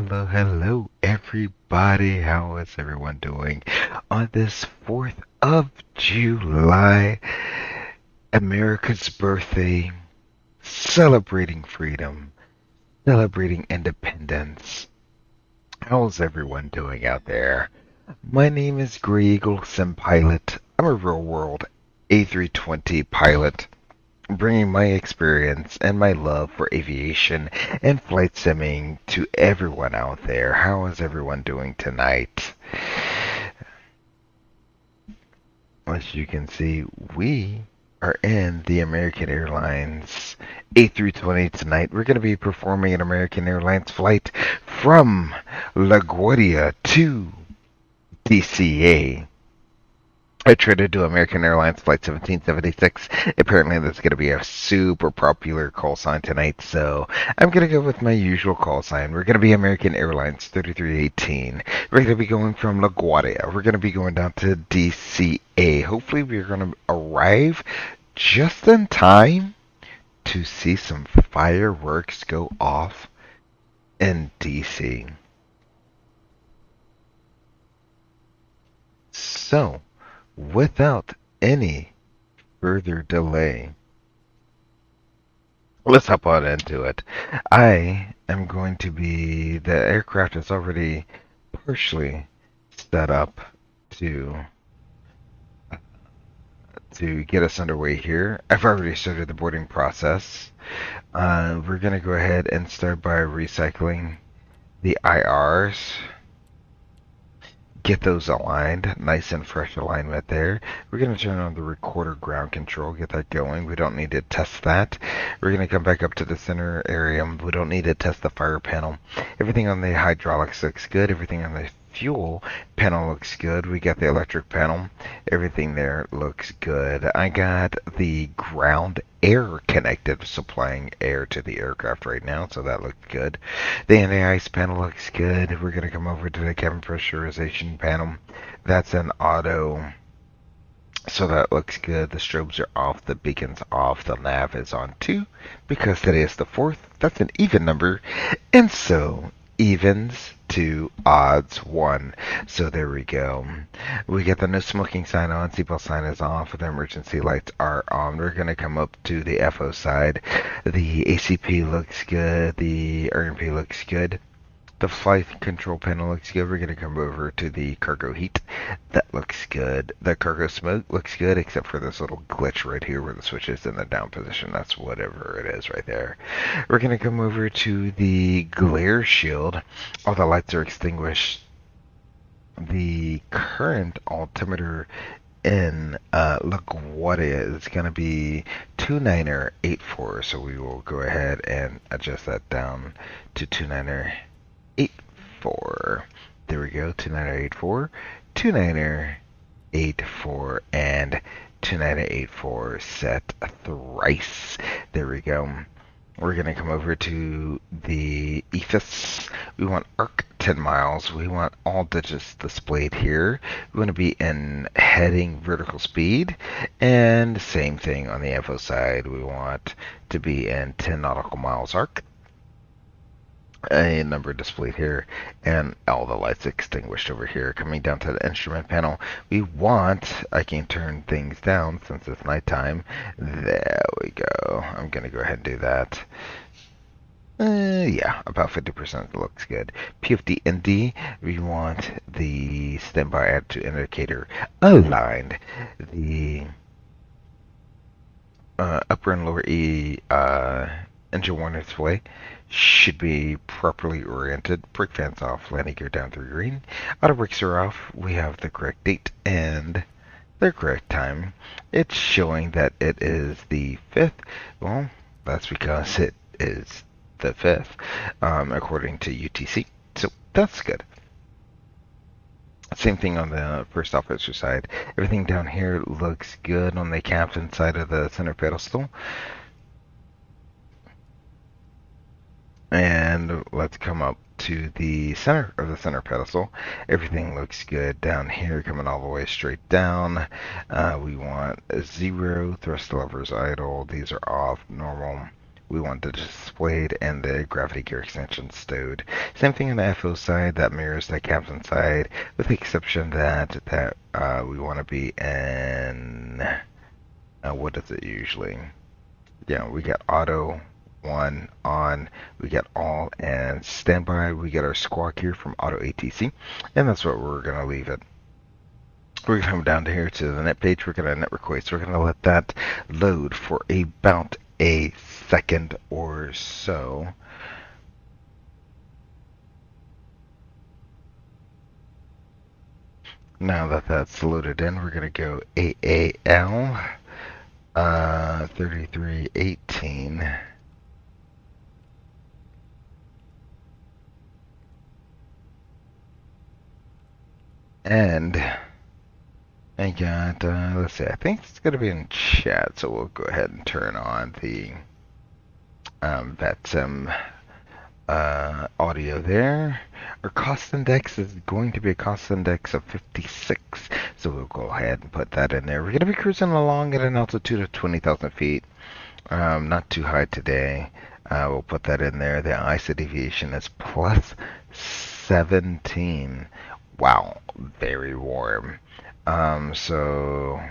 hello, everybody. How is everyone doing on this 4th of July, America's birthday, celebrating freedom, celebrating independence? How's everyone doing out there? My name is Grey Eagle Sim Pilot. I'm a real world A320 pilot, bringing my experience and my love for aviation and flight simming to everyone out there. How is everyone doing tonight? As you can see, we are in the American Airlines A320 tonight. We're going to be performing an American Airlines flight from LaGuardia to DCA. I tried to do American Airlines Flight 1776. Apparently, that's going to be a super popular call sign tonight, so I'm going to go with my usual call sign. We're going to be American Airlines 3318. We're going to be going from LaGuardia. We're going to be going down to DCA. Hopefully, we're going to arrive just in time to see some fireworks go off in DC. So, without any further delay, let's hop on into it. I am going to be, the aircraft is already partially set up to get us underway here. I've already started the boarding process. We're going to go ahead and start by recycling the IRs. Get those aligned, nice and fresh alignment there. We're going to turn on the recorder ground control, get that going. We don't need to test that. We're going to come back up to the center area. We don't need to test the fire panel. Everything on the hydraulics looks good. Everything on the fuel panel looks good. We got the electric panel. Everything there looks good. I got the ground air connected, supplying air to the aircraft right now, so that looked good. The anti-ice panel looks good. We're going to come over to the cabin pressurization panel. That's an auto, so that looks good. The strobes are off, the beacon's off, the nav is on too, because today is the 4th. That's an even number, and so evens to odds 1. So there we go. We get the no smoking sign on, seatbelt sign is off, the emergency lights are on. We're going to come up to the FO side. The ACP looks good, the RMP looks good. The flight control panel looks good. We're going to come over to the cargo heat. That looks good. The cargo smoke looks good, except for this little glitch right here where the switch is in the down position. That's whatever it is right there. We're going to come over to the glare shield. All the lights are extinguished. The current altimeter in LaGuardia is going to be 2984, so we will go ahead and adjust that down to 2984. There we go, 2984, 2984, and 2984 set thrice. There we go. We're going to come over to the EFIS. We want arc 10 miles. We want all digits displayed here. We want to be in heading vertical speed. And same thing on the FO side. We want to be in 10 nautical miles arc. A number displayed here, and all the lights extinguished over here. Coming down to the instrument panel, we want, I can turn things down since it's nighttime. There we go. I'm going to go ahead and do that. Yeah, about 50% looks good. PFD and D, we want the standby attitude indicator aligned. The upper and lower E engine warning display should be properly oriented. Brake fans off, landing gear down through green. Auto brakes are off. We have the correct date and the correct time. It's showing that it is the 5th. Well, that's because it is the 5th, according to UTC. So that's good. Same thing on the first officer side. Everything down here looks good on the captain side of the center pedestal. And let's come up to the center of the center pedestal. Everything looks good down here, coming all the way straight down. We want a 0, thrust levers idle. These are off, normal. we want the displayed and the gravity gear extension stowed. Same thing on the FO side, that mirrors the captain side, with the exception that we want to be in, what is it usually? Yeah, we get auto, one, on, we get all, and standby, we get our squawk here from auto ATC, and that's what we're going to leave it. We're going to come down to here to the net page. We're going to net request. We're going to let that load for about a second or so. Now that that's loaded in, we're going to go AAL 3318. And I got, let's see, I think it's going to be in chat, so we'll go ahead and turn on the VETSIM audio there. Our cost index is going to be a cost index of 56, so we'll go ahead and put that in there. We're going to be cruising along at an altitude of 20,000 feet. Not too high today. We'll put that in there. The ISO deviation is plus 17. Wow, very warm. So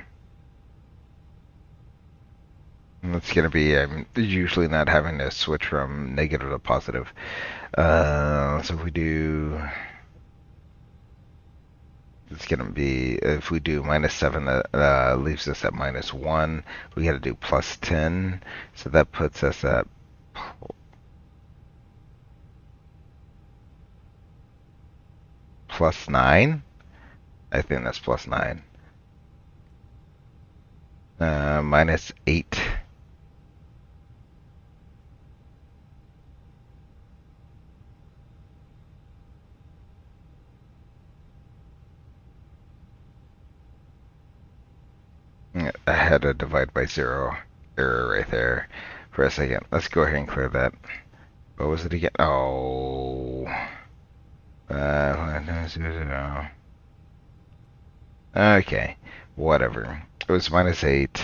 it's going to be, I'm usually not having to switch from negative to positive. So if we do, it's going to be, if we do -7, that leaves us at -1. We got to do plus 10. So that puts us at plus 9. I think that's plus 9. -8. I had a divide by 0 error right there for a second. Let's go ahead and clear that. What was it again? Oh. Okay. Whatever. It was -8.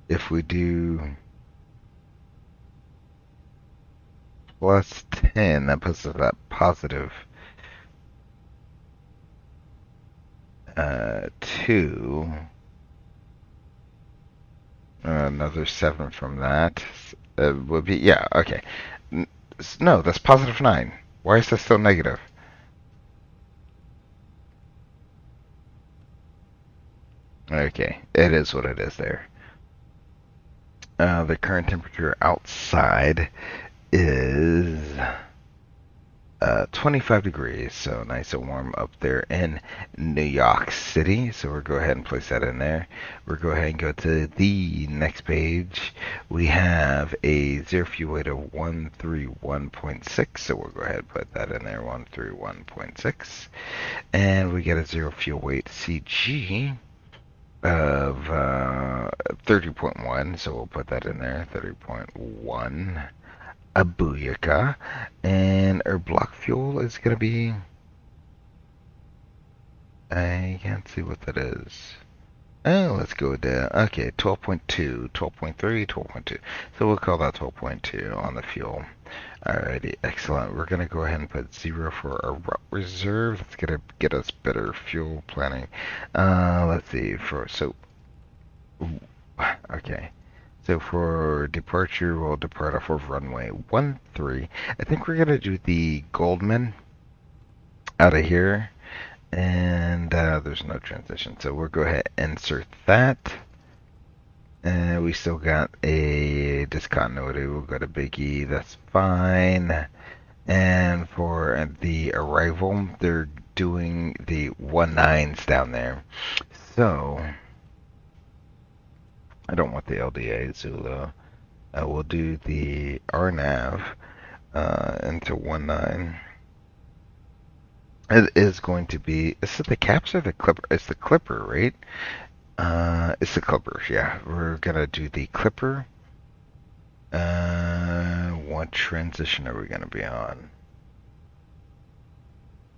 If we do plus 10, that puts us at positive 2. Another 7 from that would be, yeah, okay. No, that's positive 9. Why is that still negative? Okay, it is what it is there. The current temperature outside is 25 degrees, so nice and warm up there in New York City. So we'll go ahead and place that in there. We'll go ahead and go to the next page. We have a zero fuel weight of 131.6, so we'll go ahead and put that in there, 131.6. And we get a zero fuel weight CG of 30.1, so we'll put that in there, 30.1. A booyaka, and our block fuel is going to be, I can't see what that is. Oh, let's go with that. Okay, 12.2, 12.3, 12.2. So we'll call that 12.2 on the fuel. Alrighty, excellent. We're going to go ahead and put 0 for our route reserve. That's going to get us better fuel planning. Let's see, okay. So for departure, we'll depart off of runway 13. I think we're going to do the Goldman out of here. And there's no transition. So we'll go ahead and insert that. And we still got a discontinuity. We'll go to Big E. That's fine. And for the arrival, they're doing the 19s down there. So I don't want the LDA Zulu. We'll do the RNAV into 19. It is going to be, is it the caps or the clipper? It's the clipper, right? It's the clippers, yeah. We're going to do the clipper. What transition are we going to be on?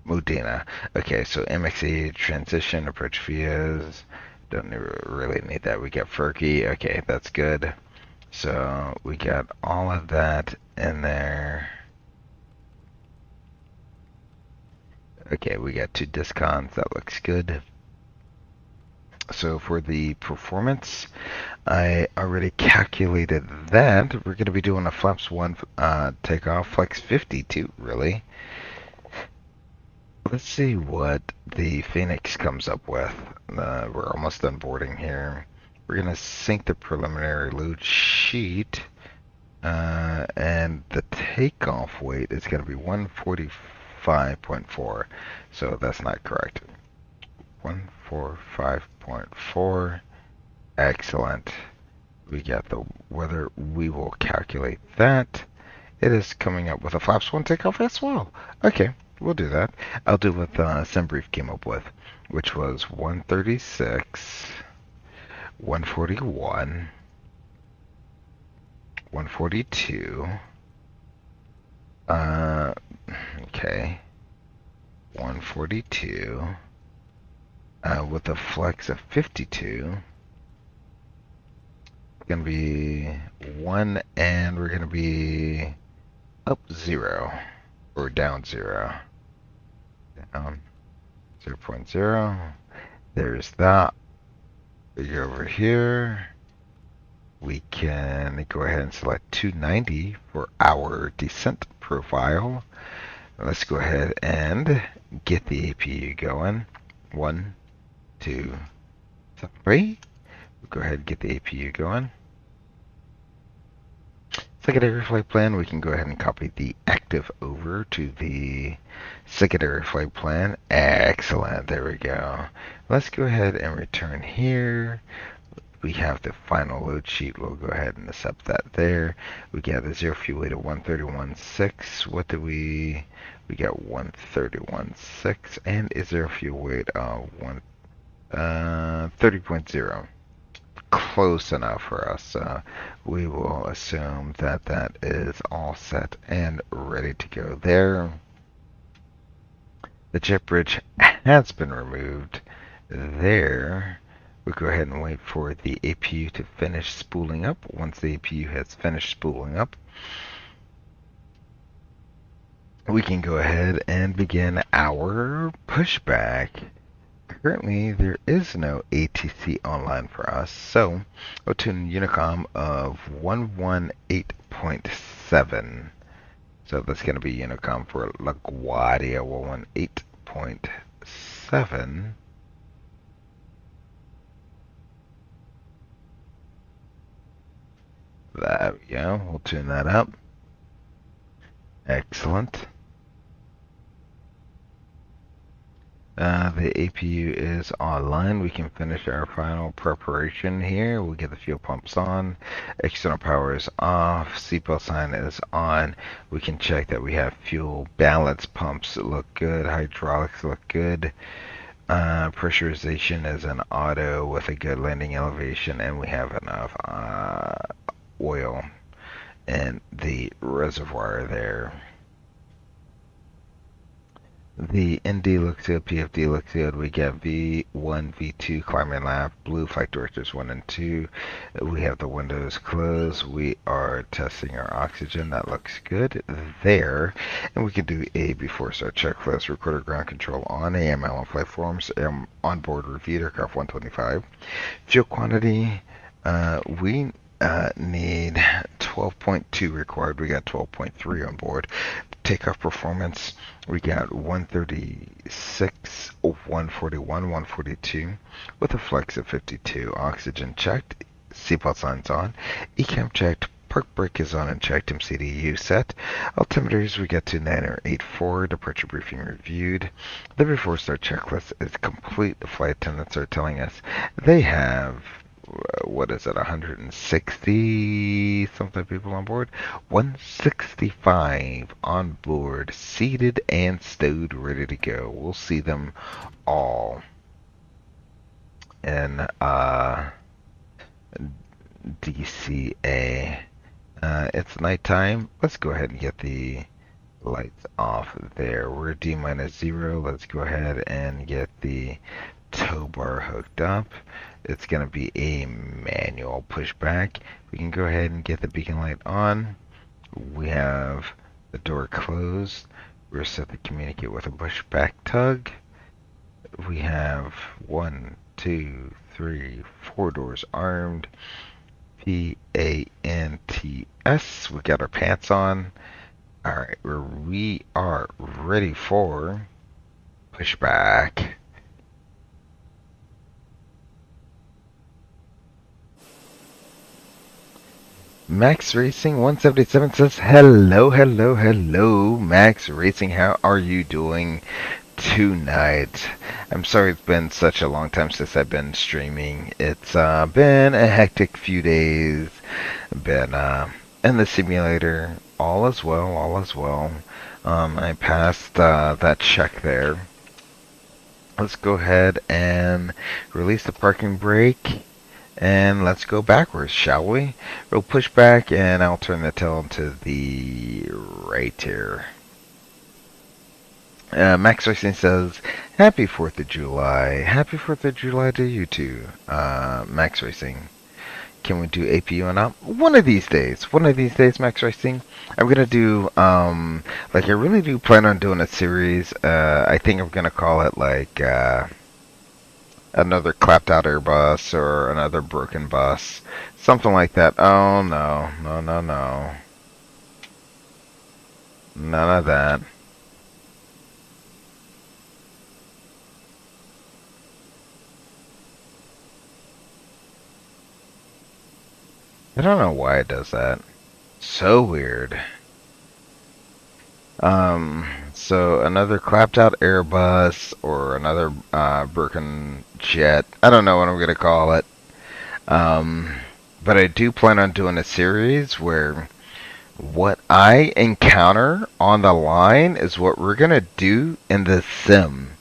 Modena. Okay, so MXE transition, approach vias. Don't really need that. We get Fergie. Okay, that's good. So we got all of that in there. Okay, we got 2 discons. That looks good. So for the performance, I already calculated that. We're going to be doing a flaps 1 takeoff, flex 52, really. Let's see what the Fenix comes up with. We're almost done boarding here. We're going to sync the preliminary load sheet. And the takeoff weight is going to be 145.4. So that's not correct. 145.4. Excellent. We got the weather. We will calculate that. It is coming up with a flaps 1 takeoff as well. Okay, we'll do that. I'll do what SimBrief came up with, which was 136, 141, 142. Okay. 142. With a flex of 52. It's gonna be 1, and we're gonna be up 0 or down 0. Down 0.0. There's that. We go over here. We can go ahead and select 290 for our descent profile. Let's go ahead and get the APU going. 1, 2, 3. We'll go ahead and get the APU going. Secondary flight plan, we can go ahead and copy the active over to the secondary flight plan. Excellent, there we go. Let's go ahead and return here. We have the final load sheet. We'll go ahead and accept that there. We got the 0 fuel weight of 131.6. What did we got 131.6, and is there a fuel weight of 30.0? Close enough for us. We will assume that that is all set and ready to go there. The jet bridge has been removed there. We'll go ahead and wait for the APU to finish spooling up. Once the APU has finished spooling up, we can go ahead and begin our pushback. Currently, there is no ATC online for us, so we'll tune Unicom of 118.7. So that's going to be Unicom for LaGuardia 118.7. There we go. We'll tune that up. Excellent. The APU is online. We can finish our final preparation here. We'll get the fuel pumps on. External power is off. Seatbelt sign is on. We can check that we have fuel balance pumps look good. Hydraulics look good. Pressurization is an auto with a good landing elevation, and we have enough oil in the reservoir there. The ND looks good, PFD looks good. We get V1, V2, climbing lap, blue flight directors 1 and 2. We have the windows closed. We are testing our oxygen. That looks good there. And we can do a before start checklist. Recorder ground control on, AML on flight forms, onboard reviewed, aircraft 125. Fuel quantity, we need 12.2 required. We got 12.3 on board. Takeoff performance, we got 136, 141, 142 with a flex of 52. Oxygen checked, seatbelt signs on, ECAM checked, park brake is on and checked, MCDU set. Altimeters, we got to 9084, departure briefing reviewed. The before start checklist is complete. The flight attendants are telling us they have what is it, 160 something people on board? 165 on board, seated and stowed, ready to go. We'll see them all in DCA. It's nighttime. Let's go ahead and get the lights off there. We're D-0. Let's go ahead and get the tow bar hooked up. It's going to be a manual pushback. We can go ahead and get the beacon light on. We have the door closed. We're set to communicate with a pushback tug. We have 1, 2, 3, 4 doors armed. PANTS. We got our pants on. Alright, we are ready for pushback. Max Racing 177 says hello, hello, hello. Max Racing, how are you doing tonight? I'm sorry it's been such a long time since I've been streaming. It's been a hectic few days. Been in the simulator. All is well, all is well. I passed that check there. Let's go ahead and release the parking brake. And let's go backwards, shall we? We'll push back, and I'll turn the tail to the right here. Max Racing says, Happy 4th of July. Happy 4th of July to you too, Max Racing. Can we do APU and up? One of these days, Max Racing. I'm going to do, like I really do plan on doing a series. I think I'm going to call it like, another clapped out Airbus or another broken bus. Something like that. Oh no, no, no, no. None of that. I don't know why it does that. So weird. So another clapped out Airbus or another broken jet. I don't know what I'm gonna call it. But I do plan on doing a series where what I encounter on the line is what we're gonna do in the sim.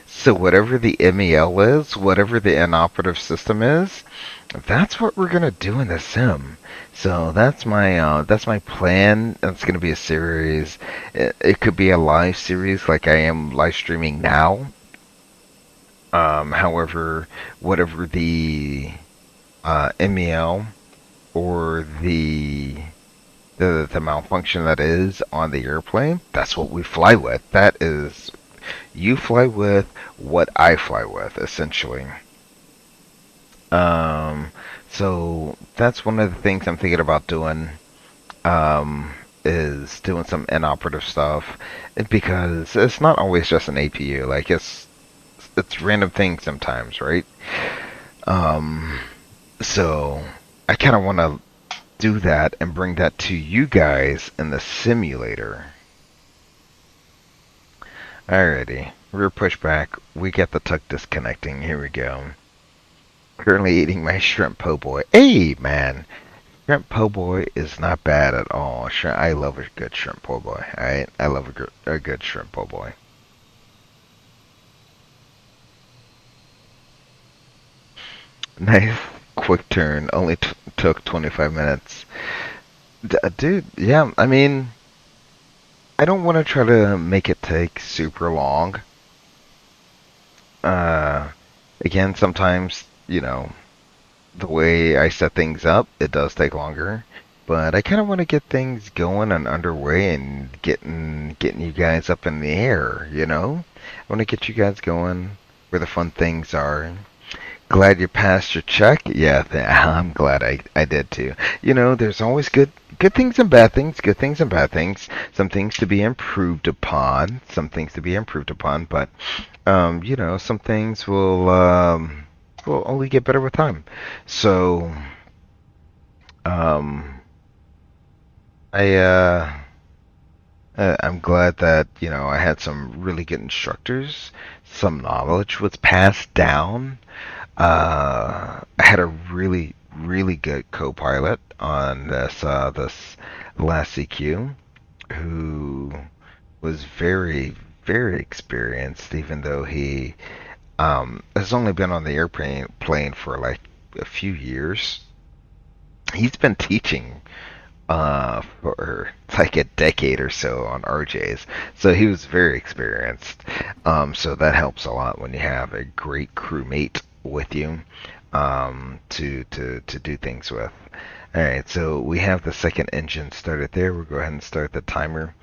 So whatever the MEL is, whatever the inoperative system is, that's what we're gonna do in the sim. So that's my plan. It's gonna be a series. It could be a live series like I am live streaming now. However, whatever the MEL or the malfunction that is on the airplane, that's what we fly with. That is, you fly with what I fly with, essentially. So that's one of the things I'm thinking about doing, is doing some inoperative stuff, because it's not always just an APU. Like it's random things sometimes, right? So I kind of want to do that and bring that to you guys in the simulator. Alrighty, rear pushback. We get the tuck disconnecting. Here we go. Currently eating my shrimp po' boy. Hey, man. Shrimp po' boy is not bad at all. I love a good shrimp po' boy. Alright? I love a good shrimp po' boy. Nice quick turn. Only took 25 minutes. Dude, yeah, I mean, I don't want to try to make it take super long. Again, sometimes, you know, the way I set things up, it does take longer. But I kind of want to get things going and underway and getting you guys up in the air, you know? I want to get you guys going where the fun things are. Glad you passed your check. Yeah, I'm glad I did too. You know, there's always good things and bad things, good things and bad things. Some things to be improved upon, but you know, some things will only get better with time. So I'm glad that, you know, I had some really good instructors. Some knowledge was passed down. I had a really, really good co-pilot on this last CQ, who was very, very experienced, even though he has only been on the airplane for like a few years. He's been teaching for like a decade or so on RJs. So he was very experienced. So that helps a lot when you have a great crewmate with you to do things with. All right, so we have the second engine started there. We'll go ahead and start the timer.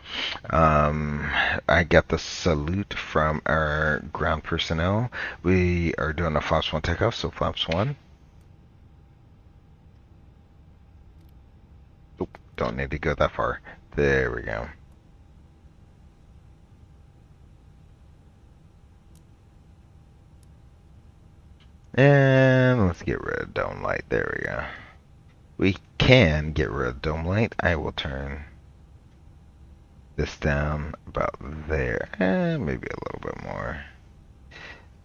I got the salute from our ground personnel. We are doing a flaps 1 takeoff, so flaps 1. Oop, don't need to go that far. There we go. And let's get rid of dome light. There we go. We can get rid of dome light. I will turn this down about there, and maybe a little bit more.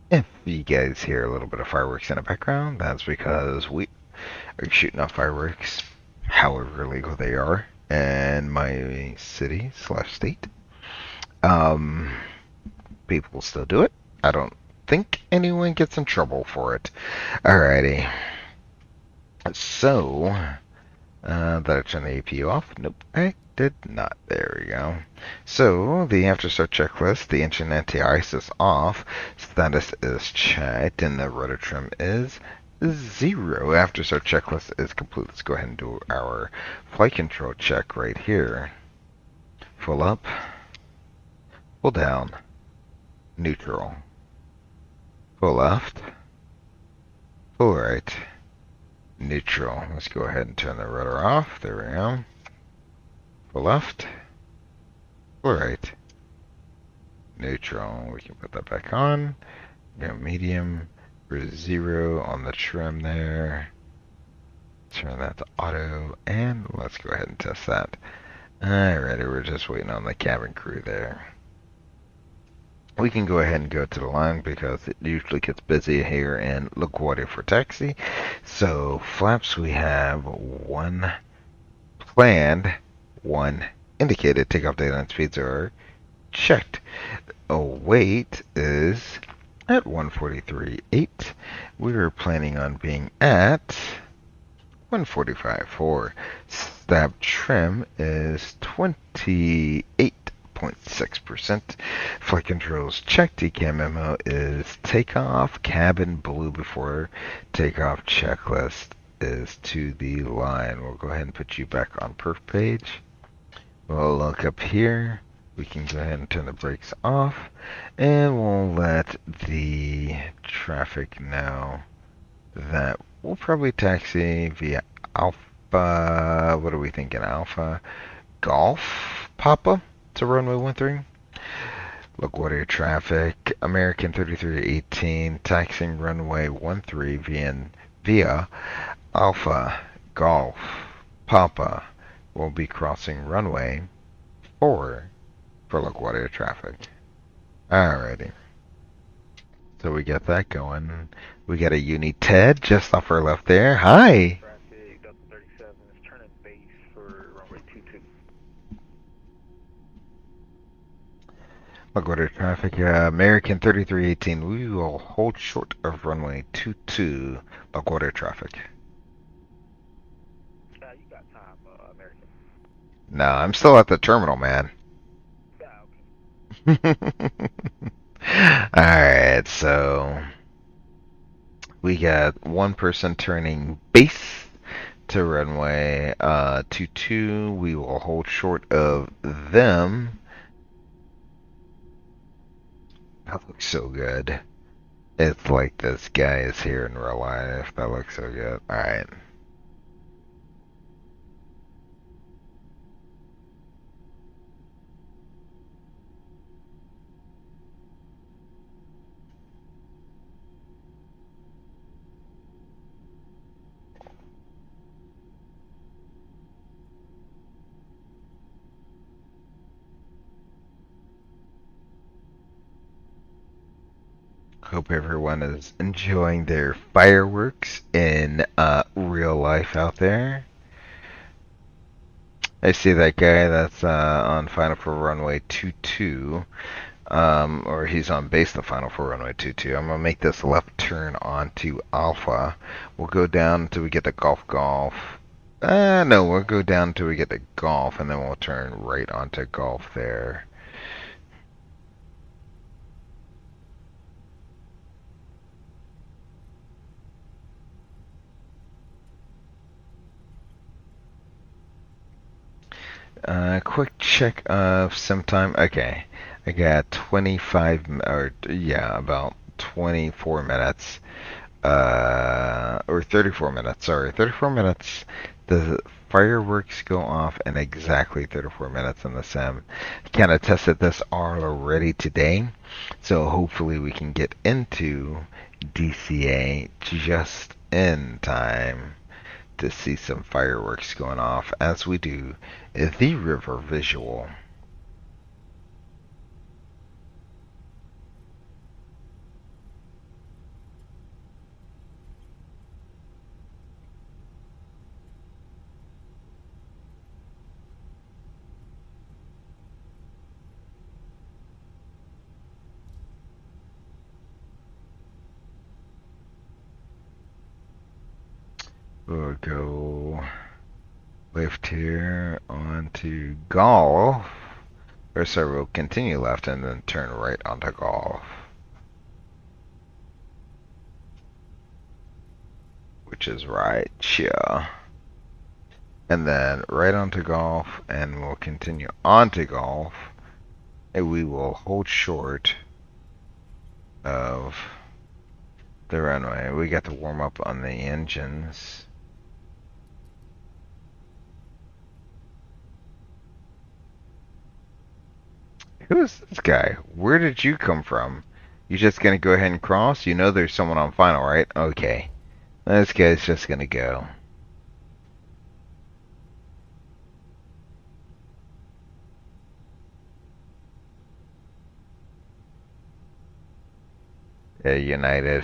If you guys hear a little bit of fireworks in the background, that's because we are shooting off fireworks, however illegal they are, in my city slash state. People still do it. I don't think anyone gets in trouble for it. Alrighty. So, did I turn the APU off? Nope, I did not. There we go. So, the after start checklist, the engine anti-ice is off, status is checked, and the rudder trim is 0. After start checklist is complete. Let's go ahead and do our flight control check right here. Full up, full down, neutral, full left, full right, neutral. Let's go ahead and turn the rudder off. There we go. Full left, full right, neutral. We can put that back on. Go medium. For 0 on the trim there. Turn that to auto, and let's go ahead and test that. Alrighty, we're just waiting on the cabin crew there. We can go ahead and go to the line because it usually gets busy here in LaGuardia for taxi. So flaps, we have 1 planned, 1 indicated. Takeoff data and speeds are checked. Weight is at 143.8. We were planning on being at 145.4. Stab trim is 28.6%. Flight controls checked. DCAM memo is takeoff. Cabin blue before takeoff. Checklist is to the line. We'll go ahead and put you back on perf page. We'll look up here. We can go ahead and turn the brakes off, and we'll let the traffic know that we'll probably taxi via Alpha, what are we thinking, Alpha Golf Papa to runway 13. LaGuardia traffic, American 3318, taxiing runway 13 via Alpha Golf Papa. We'll be crossing runway 4 for LaGuardia traffic. Alrighty. So we got that going. We got a Uni Ted just off our left there. Hi! Traffic, Delta 37 is turning base for runway 22. LaGuardia traffic, American 3318. We will hold short of runway 22. LaGuardia traffic. You got time, American. No, I'm still at the terminal, man. Okay. Alright, so we got 1 person turning base to runway 22. We will hold short of them. That looks so good. It's like this guy is here in real life. That looks so good. Alright. Hope everyone is enjoying their fireworks in real life out there. I see that guy that's on final for runway 22, or he's on base the final for runway 22. I'm gonna make this left turn onto Alpha. We'll go down until we get to Golf Golf No, we'll go down until we get to golf, and then we'll turn right onto golf there. Quick check of sim time. Okay, I got 25, or yeah, about 24 minutes. Or 34 minutes, sorry, 34 minutes. The fireworks go off in exactly 34 minutes in the sim. Kind of tested this already today, so hopefully we can get into DCA just in time to see some fireworks going off as we do the river visual. We'll go left here onto golf. Or sorry, we'll continue left and then turn right onto golf. Which is right here. And then right onto golf, and we'll continue onto golf. And we will hold short of the runway. We got to warm up on the engines. Who is this guy? Where did you come from? You just gonna go ahead and cross? You know there's someone on final, right? Okay. This guy's just gonna go. United,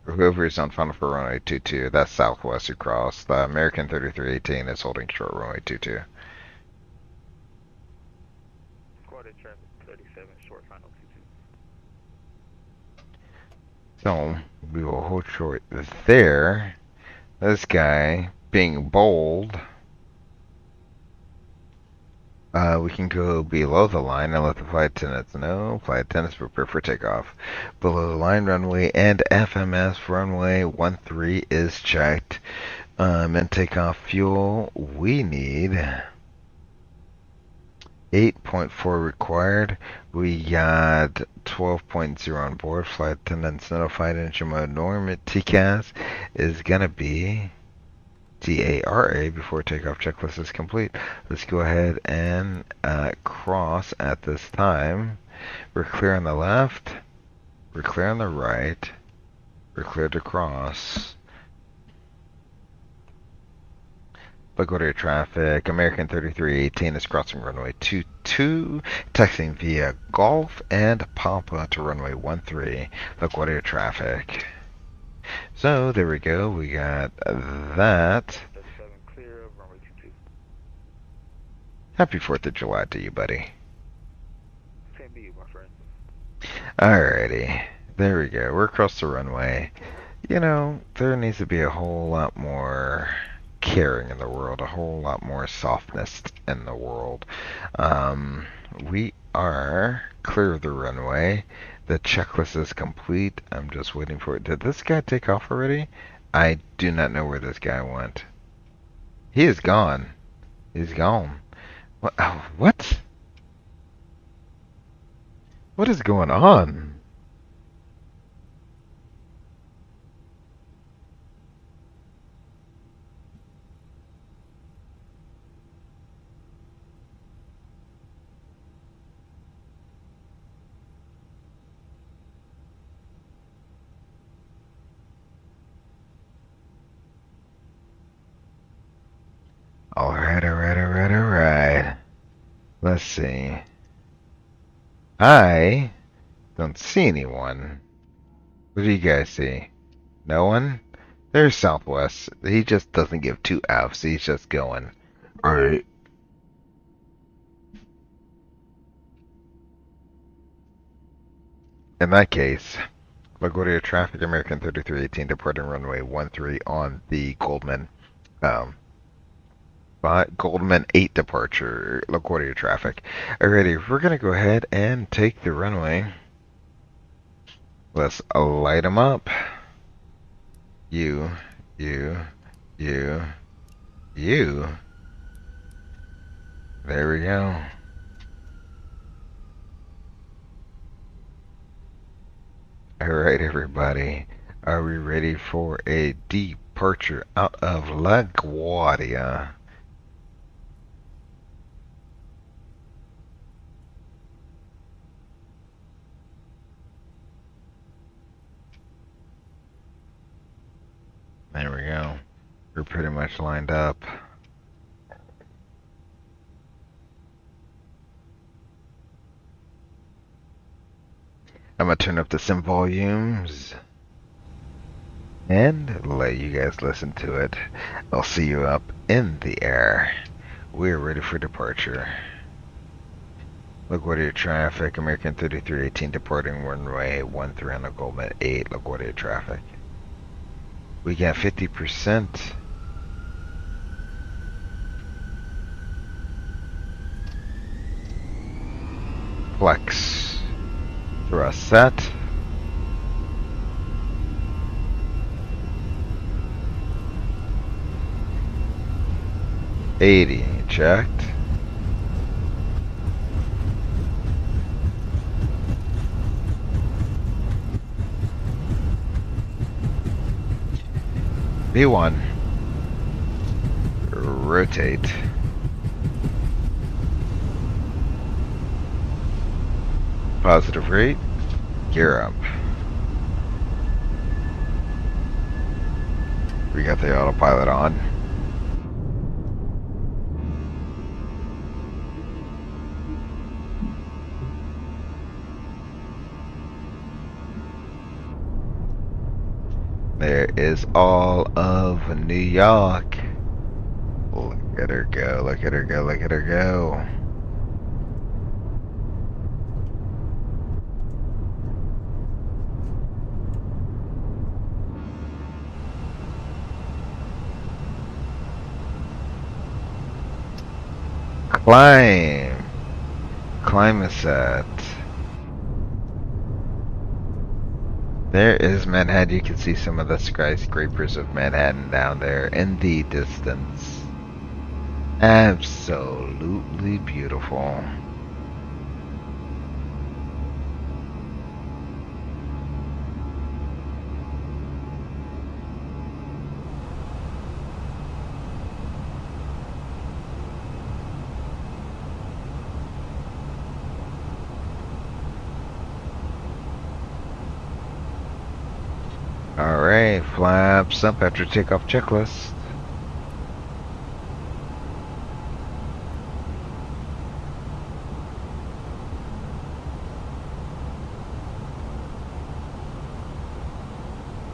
whoever is on final for runway 22, that's Southwest who crossed. The American 3318 is holding short runway 22. LaGuardia traffic 37, short final 22. So, we will hold short there. This guy, being bold, we can go below the line and let the flight attendants know. Flight attendants prepare for takeoff. Below the line runway and FMS runway 13 is checked. And takeoff fuel, we need 8.4 required. We got 12.0 on board. Flight attendants notified engine mode norm at TCAS is gonna be TARA before takeoff checklist is complete. Let's go ahead and cross at this time. We're clear on the left. We're clear on the right. We're clear to cross. LaGuardia traffic. American 3318 is crossing runway 22, taxiing via Golf and Papa to runway 13. LaGuardia traffic. So there we go. We got that. 37, clear of runway 22. Happy 4th of July to you, buddy. Same to you, my friend. Alrighty. There we go. We're across the runway. You know, there needs to be a whole lot more caring in the world, a whole lot more softness in the world. We are clear of the runway. The checklist is complete. I'm just waiting for it. Did this guy take off already? I do not know where this guy went. He is gone. He's gone. What? What? What is going on? Alright. Let's see. I don't see anyone. What do you guys see? No one? There's Southwest. He just doesn't give two F's. He's just going. Alright. In that case, LaGuardia traffic American 3318 departing runway 13 on the Goldman. Um, Goldman 8 departure, LaGuardia traffic. Alrighty, we're gonna go ahead and take the runway. Let's light them up. You, you, you, you. There we go. Alright, everybody. Are we ready for a departure out of LaGuardia? There we go. We're pretty much lined up. I'm gonna turn up the sim volumes and let you guys listen to it. I'll see you up in the air. We're ready for departure. LaGuardia traffic, American 3318 departing runway 13 on the Goldman 8, LaGuardia traffic. We got 50%. Flex. Thrust set. $80 checked. V1. Rotate. Positive rate. Gear up. We got the autopilot on. There is all of New York. Look at her go, look at her go, look at her go. Climb. Climb is set. There is Manhattan. You can see some of the skyscrapers of Manhattan down there in the distance. Absolutely beautiful. Alright, flaps up after takeoff checklist.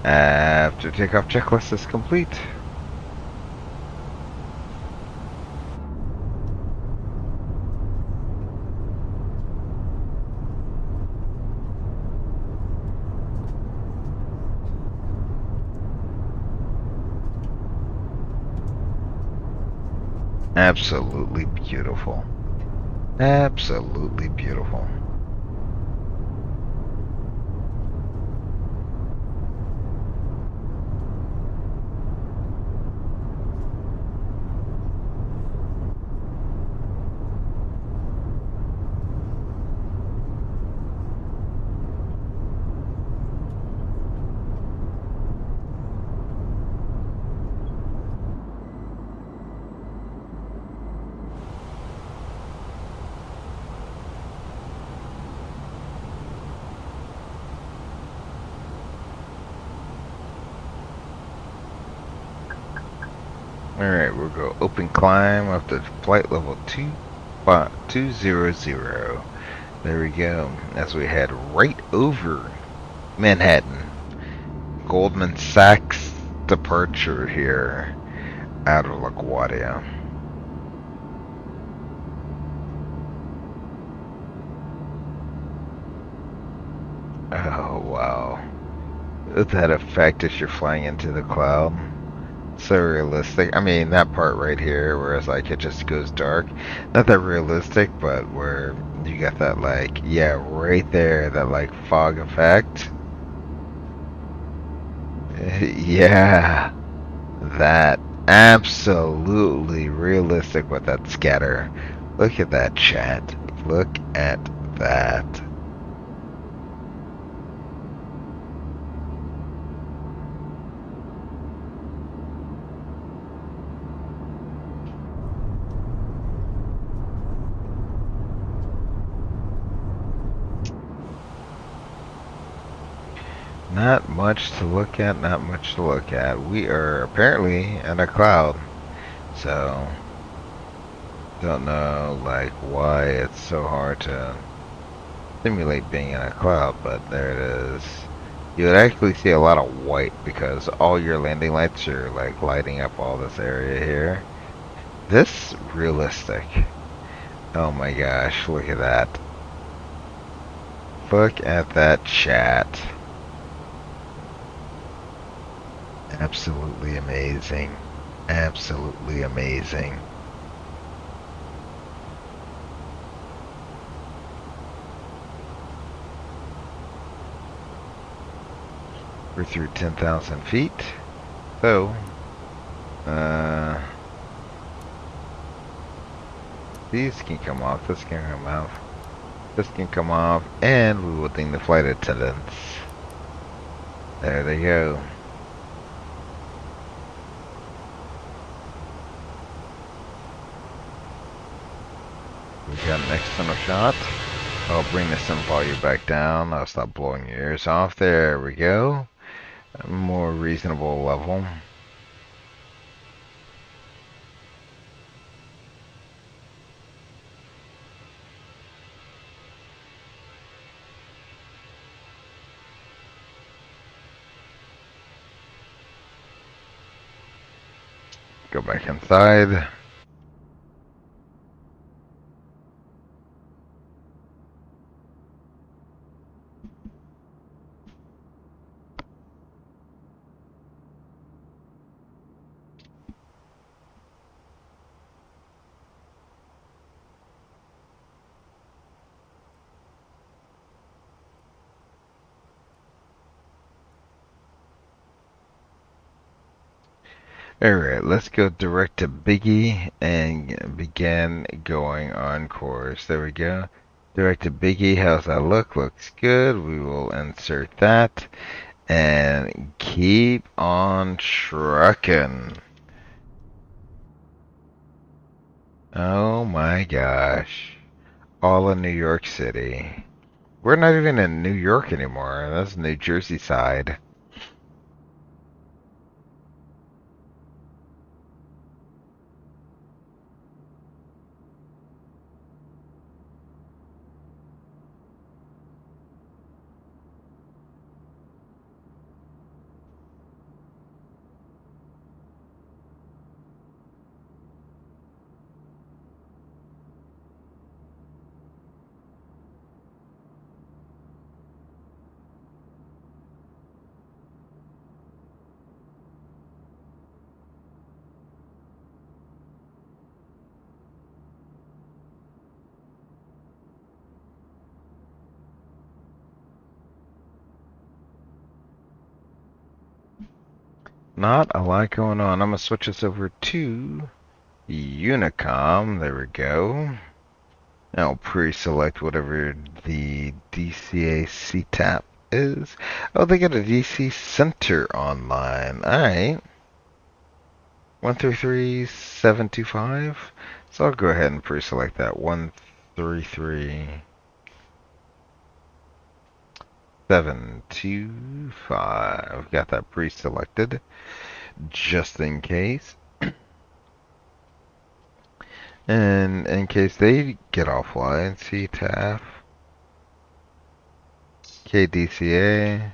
After takeoff checklist is complete. Absolutely beautiful. Absolutely beautiful. Alright, we'll go open climb up to flight level 200. There we go. As we head right over Manhattan. Goldman Sachs departure here out of LaGuardia. Oh, wow. That effect as you're flying into the cloud. So realistic. I mean, that part right here, where it's like it just goes dark. Not that realistic, but where you got that, like, yeah, right there, that, like, fog effect. Yeah, that. Absolutely realistic with that scatter. Look at that, chat. Look at that. Not much to look at, not much to look at. We are apparently in a cloud. So, don't know, like, why it's so hard to simulate being in a cloud, but there it is. You would actually see a lot of white because all your landing lights are, like, lighting up all this area here. This realistic. Oh my gosh, look at that. Look at that, chat. Absolutely amazing. Absolutely amazing. We're through 10,000 feet. So, these can come off, this can come off, this can come off, and we will ding the flight attendants. There they go. We got an external shot. I'll bring the sim volume back down. I'll stop blowing your ears off. There we go. A more reasonable level. Go back inside. Alright, let's go direct to Biggie and begin going on course. There we go. Direct to Biggie. How's that look? Looks good. We will insert that and keep on trucking. Oh my gosh. All in New York City. We're not even in New York anymore. That's New Jersey side. Not a lot going on. I'm going to switch this over to Unicom. There we go. I'll pre-select whatever the DCA CTAP is. Oh, they got a DC Center online. Alright. 133725. So I'll go ahead and pre-select that. 133725. Got that pre-selected just in case. And in case they get offline, CTAF, KDCA,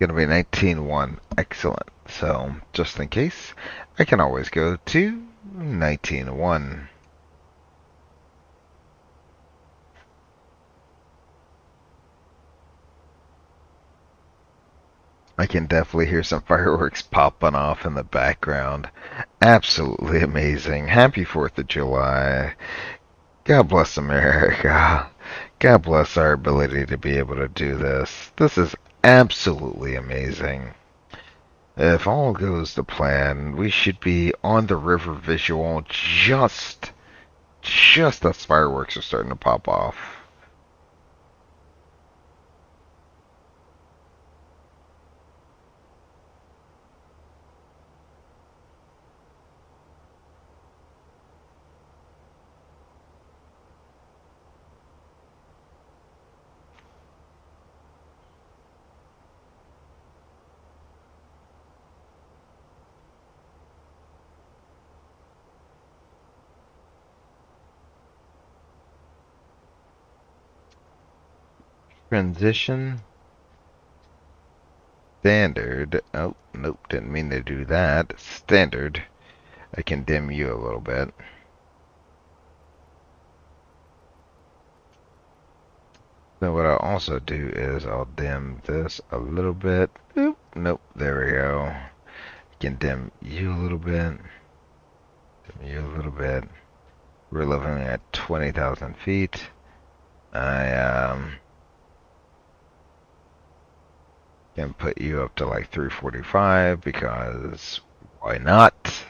gonna be 19.1. Excellent. So, just in case, I can always go to 19.1. I can definitely hear some fireworks popping off in the background. Absolutely amazing. Happy 4th of July. God bless America. God bless our ability to be able to do this. This is absolutely amazing. If all goes to plan, we should be on the river visual just as fireworks are starting to pop off. Transition standard. Oh, nope, didn't mean to do that. Standard. I can dim you a little bit. So what I'll also do is I'll dim this a little bit. Oop, nope, there we go. Can dim you a little bit. Dim you a little bit. We're living at 20,000 feet. I can put you up to like 345 because why not?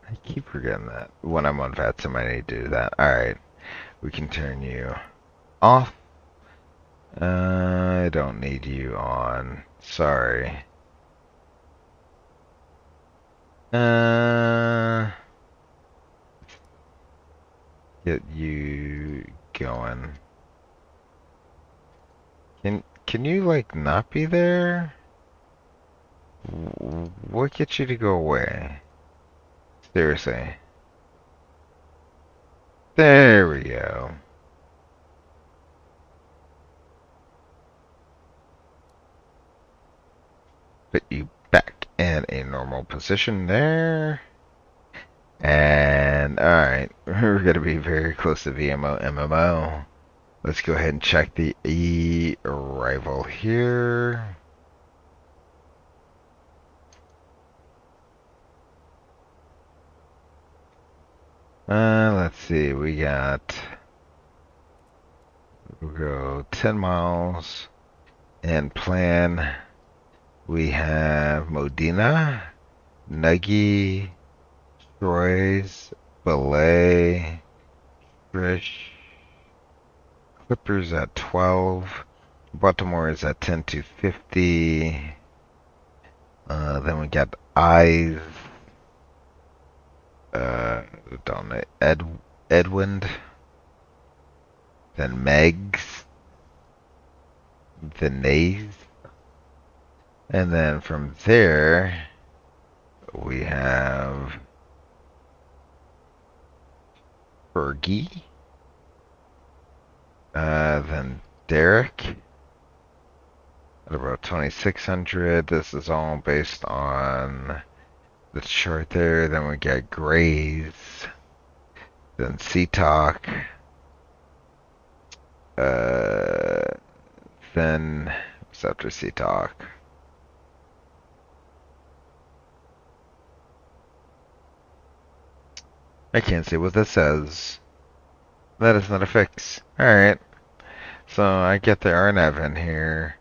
I keep forgetting that when I'm on VATSIM I need to do that. Alright, we can turn you off. I don't need you on. Sorry. Get you going. Can you like not be there? What gets you to go away? Seriously. There we go. Put you back in a normal position there. And alright, we're gonna be very close to VMO MMO. Let's go ahead and check the arrival here. Let's see, we'll go 10 miles and plan. We have Modena, Nuggy, Troyes, Belay, Trish, Clippers at 12, Baltimore is at 10 to 50. Then we got Eyes, don't know, Edwind, then Megs, the Nays, and then from there we have Fergie, then Derek at about 2600. This is all based on the chart there. Then we got Grays, then Talk, then what's after Talk? I can't see what this says. That is not a fix. Alright. So I get the RNAV in here.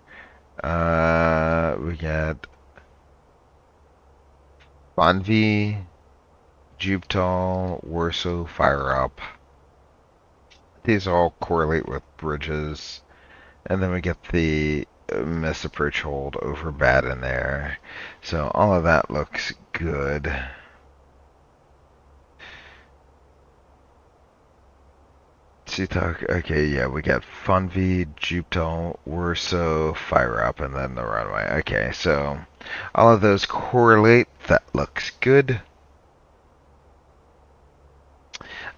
We got Bonvi, Juptal, Warsaw, Fire Up. These all correlate with bridges. And then we get the miss approach hold over bad in there. So all of that looks good. Talk. Okay, yeah, we got Funvi, Juptal, Warsaw, Fire Up, and then the runway. Okay, so all of those correlate. That looks good.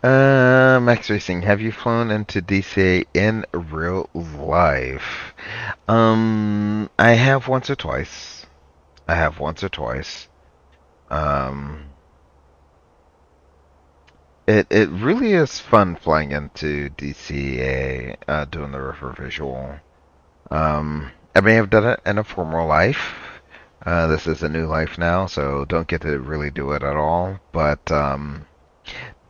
Max Racing, have you flown into DCA in real life? I have once or twice. I have once or twice. Um, It really is fun flying into DCA, doing the river visual. I may have done it in a former life. This is a new life now, so don't get to really do it at all. But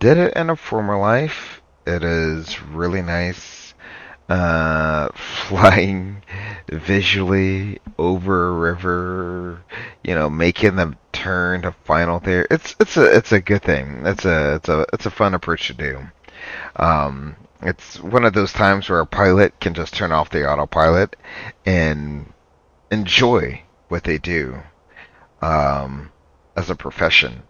did it in a former life. It is really nice. Flying visually over a river, making the turn to final there. It's a good thing. It's a fun approach to do. It's one of those times where a pilot can just turn off the autopilot and enjoy what they do um, as a profession.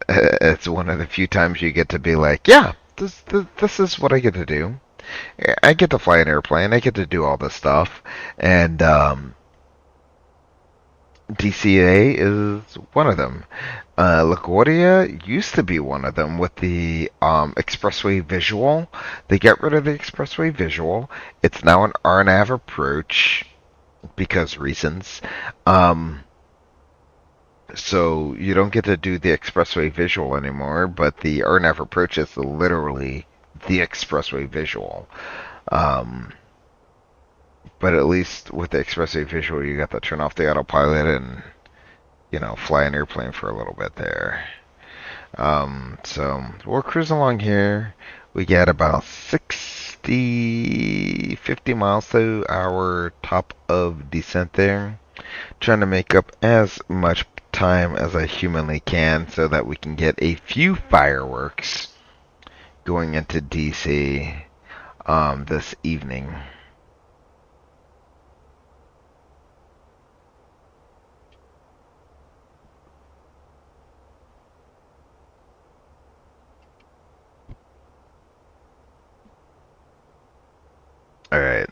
It's one of the few times you get to be like, yeah, this is what I get to do. I get to fly an airplane. I get to do all this stuff, and DCA is one of them. LaGuardia used to be one of them with the expressway visual. They got rid of the expressway visual. It's now an RNAV approach because reasons. Um, so you don't get to do the expressway visual anymore, but the RNAV approach is literally the expressway visual. Um, but at least with the expressway visual, you got to turn off the autopilot and fly an airplane for a little bit there. So we're cruising along here. We get about 60, 50 miles to our top of descent there. Trying to make up as much time as I humanly can so that we can get a few fireworks going into DC this evening. All right.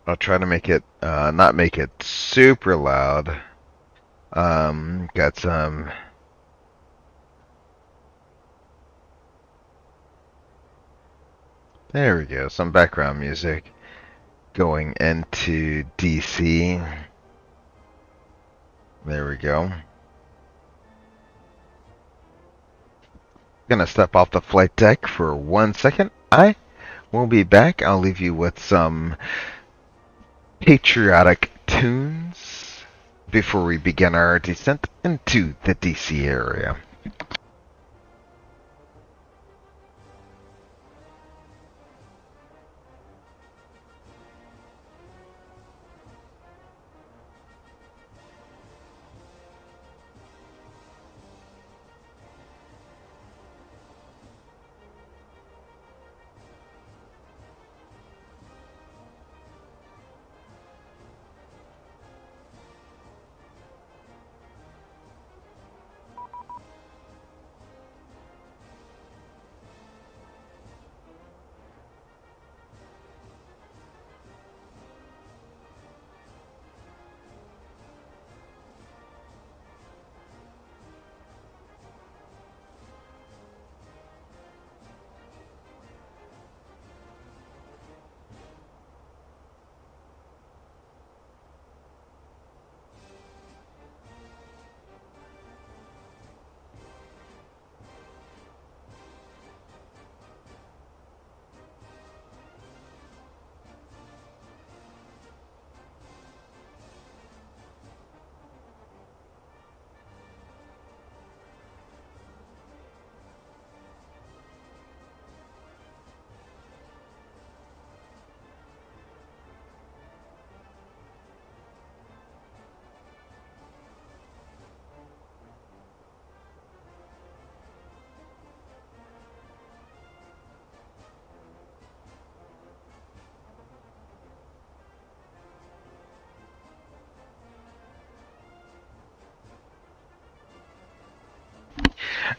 I'll try to make it, not make it super loud. Got some. There we go. Some background music going into DC. There we go. Gonna step off the flight deck for 1 second. I will be back. I'll leave you with some patriotic tunes before we begin our descent into the DC area.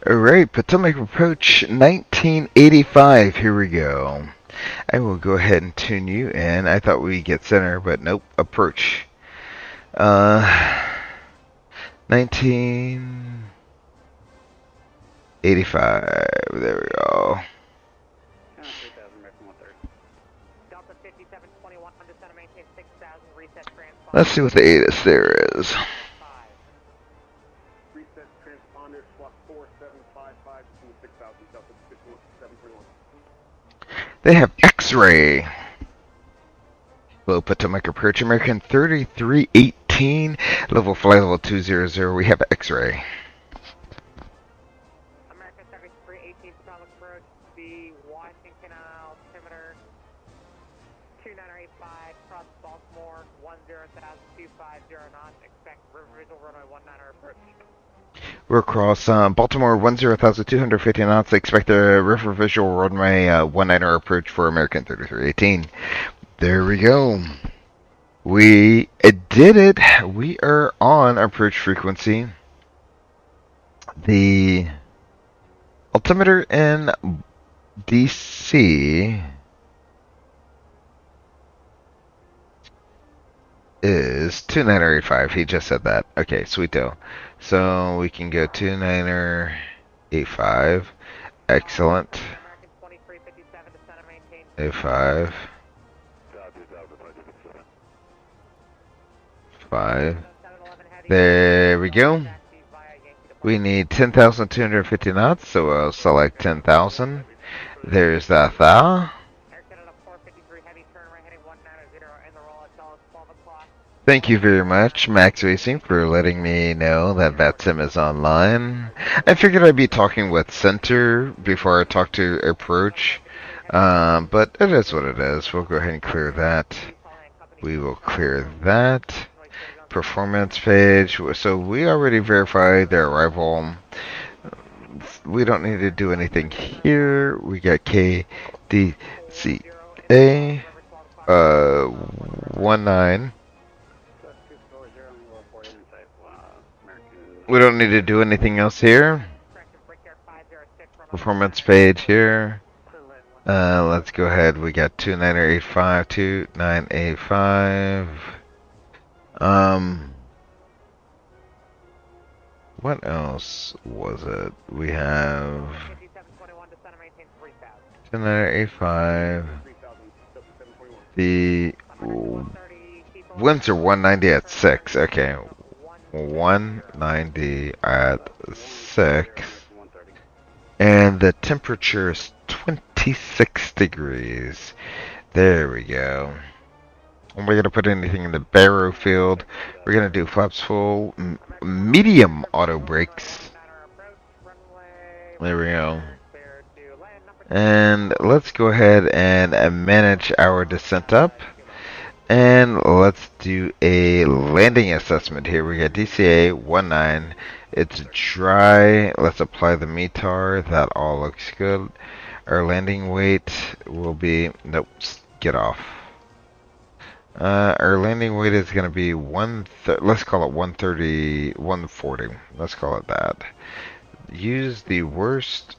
Alright, Potomac Approach 1985. Here we go. I will go ahead and tune you in. I thought we'd get center, but nope. Approach. 1985. There we go. Let's see what the ATIS there is. Reset transponder, squawk 4755 They have X-ray. Low Potomac approach, American 3318, level flight level 200. We have X-ray. American 3318 Potomac approach, the Washington altimeter 2985, cross Baltimore 10,250 knots. Expect river visual runway 19 approach. We're across Baltimore 10,250 knots. Expect a river visual runway 19 approach for American 3318. There we go. We did it. We are on approach frequency. The altimeter in DC is 2985. He just said that. Okay, sweeto. So we can go 2985. Excellent. 85. 5. There we go. We need 10,250 knots, so I'll select 10,000. There's that thou. Thank you very much, Max Racing, for letting me know that VATSIM is online. I figured I'd be talking with Center before I talk to Approach, but it is what it is. We'll go ahead and clear that. We will clear that. Performance page. So we already verified their arrival. We don't need to do anything here. We got KDCA 19. We don't need to do anything else here. Performance page here. Let's go ahead. We got 2985, 2985. What else was it? We have 2985. The winds are 190 at 6. Okay. 190 at 6. And the temperature is 26 degrees. There we go. And we're going to put anything in the barrow field. We're going to do flaps full, medium auto brakes. There we go. And let's go ahead and manage our descent up. And let's do a landing assessment here. We got DCA 19. It's dry. Let's apply the METAR. That all looks good. Our landing weight will be... Nope, get off. Our landing weight is going to be let's call it 130, 140. Let's call it that. Use the worst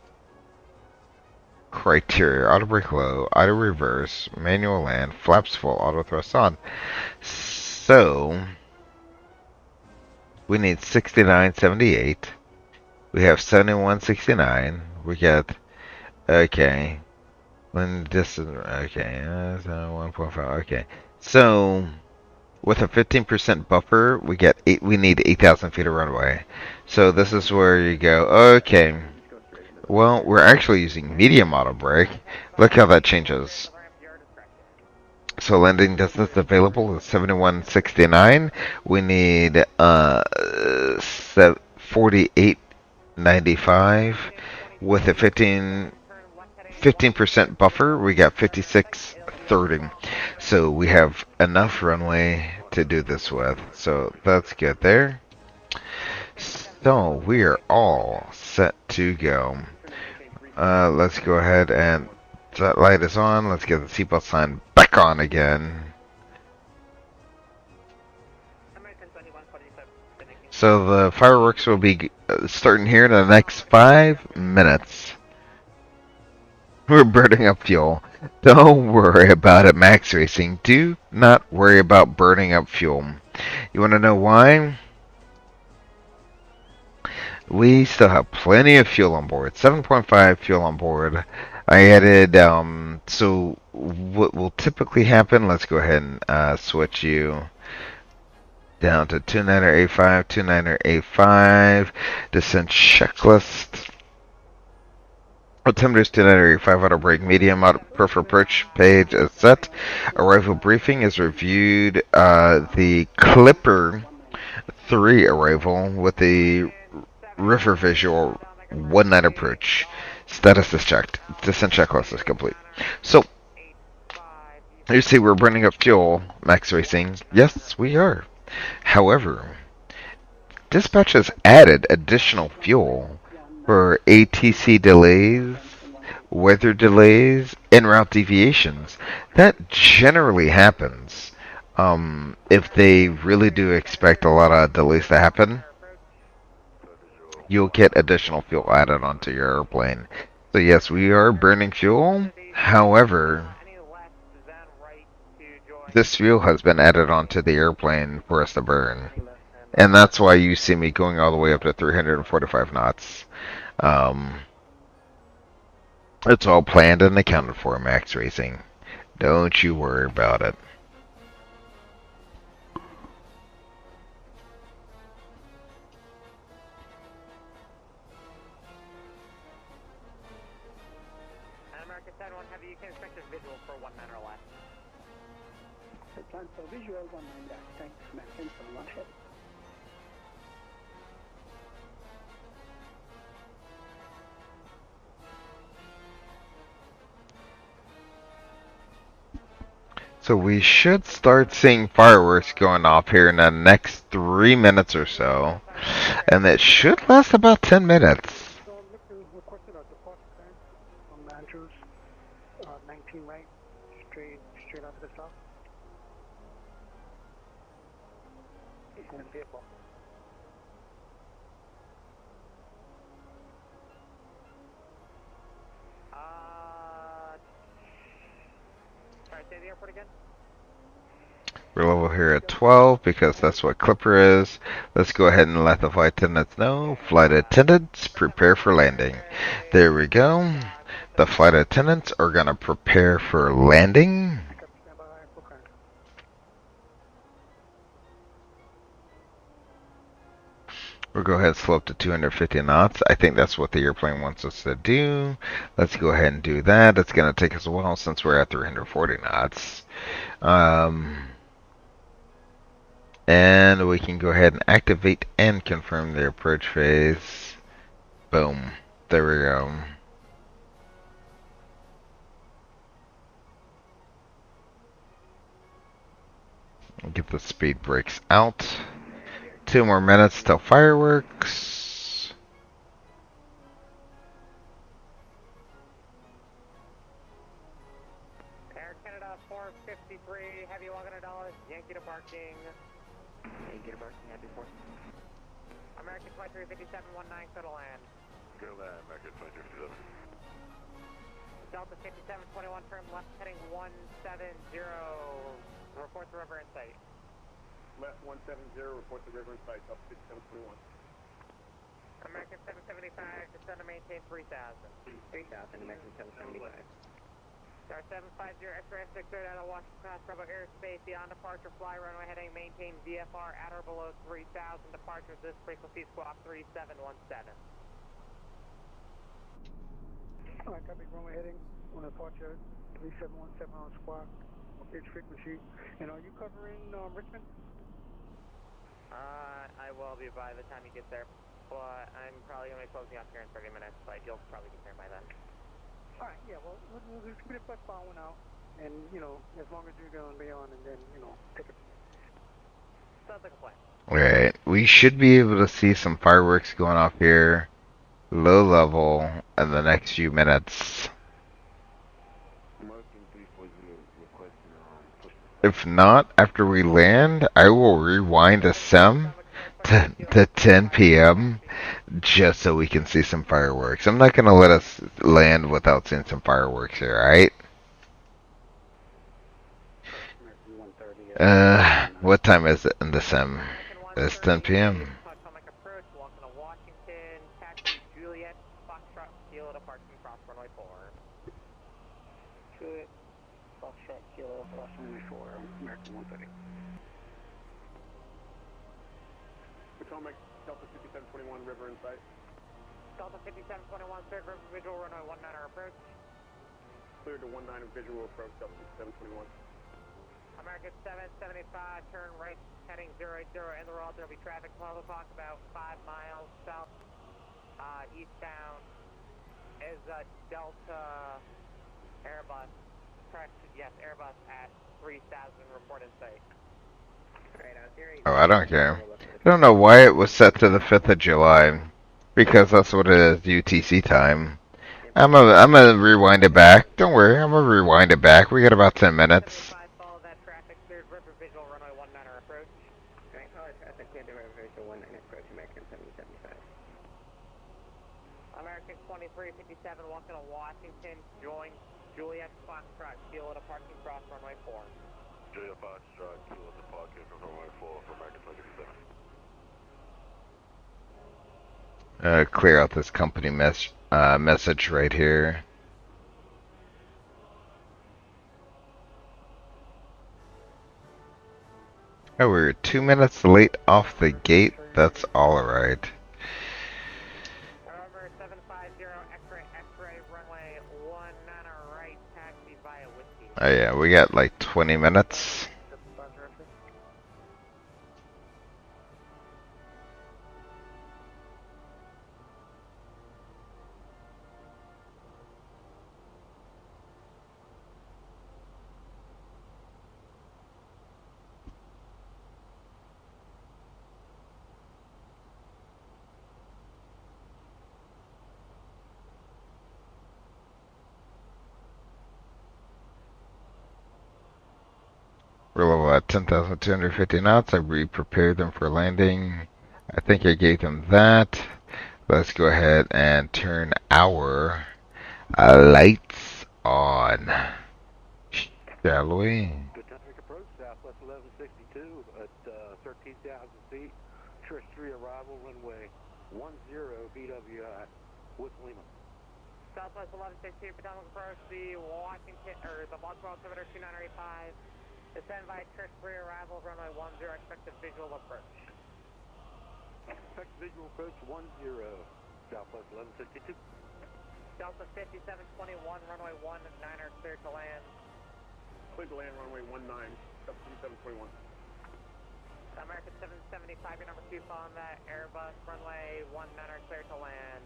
criteria: auto brake low, auto reverse, manual land, flaps full, auto thrust on. So we need 69.78. We have 71.69. We got okay. When this is okay, 1.5. Okay. So, with a 15% buffer, we need 8,000 feet of runway. So this is where you go, okay, well, we're actually using medium auto brake. Look how that changes. So landing distance available is 71.69. We need 48.95. With a 15% buffer, we got 56.30. So we have enough runway to do this with. So that's good there. So we are all set to go. Let's go ahead and that light is on. Let's get the seatbelt sign back on again. So the fireworks will be starting here in the next 5 minutes. We're burning up fuel. Don't worry about it, Max Racing. Do not worry about burning up fuel. You want to know why? We still have plenty of fuel on board. 7.5 fuel on board. I added, so what will typically happen, let's go ahead and switch you down to 2985, 2985, descent checklist. Altimeter itinerary 5 auto brake medium auto prefer approach page is set. Arrival briefing is reviewed. The Clipper 3 arrival with the river visual 1-night approach. Status is checked. Descent checklist is complete. So, you see we're burning up fuel, Max Racing. Yes, we are. However, dispatch has added additional fuel for ATC delays, weather delays, en route deviations. That generally happens. If they really do expect a lot of delays to happen, you'll get additional fuel added onto your airplane. So yes, we are burning fuel. However, this fuel has been added onto the airplane for us to burn. And that's why you see me going all the way up to 345 knots. It's all planned and accounted for, Max Racing. Don't you worry about it. American 71 Heavy, you can expect a visual for 1 man or less. Plan for visual 1 man dash. Thanks, American 71 Heavy. So we should start seeing fireworks going off here in the next 3 minutes or so. And it should last about 10 minutes. So requested a departure clearance from Andrews, 19 right, straight out to the south. He's in the vehicle. Sorry, say the airport again? We're level here at 12 because that's what Clipper is. Let's go ahead and let the flight attendants know. Flight attendants, prepare for landing. There we go. The flight attendants are going to prepare for landing. We'll go ahead and slow up to 250 knots. I think that's what the airplane wants us to do. Let's go ahead and do that. It's going to take us a while since we're at 340 knots. And we can go ahead and activate and confirm the approach phase. Boom. There we go. Get the speed brakes out. 2 more minutes till fireworks. Air Canada 453, Heavy $100, Yankee to parking. Yankee to parking, Happy 4. American 235719, clear to land. Clear to land, American 2357. Delta 5721, turn left, heading 170. Report the river in sight. Left 170, report the river in sight, up 6721. American 775, descend to maintain 3000. 3000, American 775. Star 750, X-ray 630 out of Washington Pass, Bravo airspace, beyond departure, fly runway heading, maintain VFR at or below 3000, departure this frequency, squawk 3717. Alright, copy, runway heading, on departure, 3717 on squawk, pitch frequency. And are you covering Richmond? I will be by the time you get there, but I'm probably going to be closing off here in 30 minutes, but you'll probably get there by then. Alright, yeah, well, we'll just keep it plus following out, and, you know, as long as you're going to be on, and then, you know, take it. Sounds like a plan. Alright, we should be able to see some fireworks going off here, low level, in the next few minutes. If not, after we land, I will rewind the sim to 10 p.m. just so we can see some fireworks. I'm not going to let us land without seeing some fireworks here, alright? What time is it in the sim? It's 10 p.m. American 130. Potomac, Delta 5721, river in sight. Delta 5721, third river visual, runway 19 approach. Cleared to 19 visual approach, Delta 5721. American 775, turn right, heading 080 in the road. There'll be traffic 12 o'clock, about 5 miles south, eastbound is Delta Airbus. Correct, yes, Airbus at 3000, report in sight. Oh, I don't care. I don't know why it was set to the 5th of July. Because that's what it is, UTC time. I'm gonna rewind it back. Don't worry, I'm gonna rewind it back. We got about 10 minutes. Follow that traffic, third river visual, runway 19 approach. Right, follow traffic, clear the river visual, 19 approach, American 775. American 2357, walking to Washington, join Juliet Foxtrot, Kilo departing cross runway 4. Juliet Foxtrot, Kilo departing from runway 4 for American 27. Clear out this company message right here. Oh, we're 2 minutes late off the gate. That's alright. November 750, X-ray, runway 19 right, taxi via Whiskey. Oh yeah, we got like 20 minutes. We're level at 10,250 knots. I re-prepared them for landing. I think I gave them that. Let's go ahead and turn our lights on. Shall we? Good traffic approach, Southwest 1162 at 13,000 feet. Church 3 arrival, runway 10 BWI, Woods Lima. Southwest 1162, Potomac approach, the Washington, or the Baltimore altimeter 2985. Descend by Church 3 arrival, runway 10, expected visual approach. Expect visual approach 10, Southwest 1162. Delta 5721, runway 19 cleared to land. Cleared to land, runway 19, Delta 5721. American 775, your number 2 following that, Airbus, runway 19 cleared to land.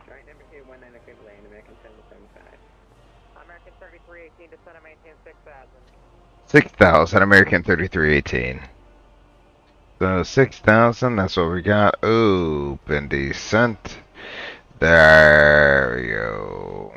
Right, number 2, 19 clear to land, American 775. American 3318, descend and maintain 6000. 6,000, American 3318. So 6,000, that's what we got. Open descent. There we go.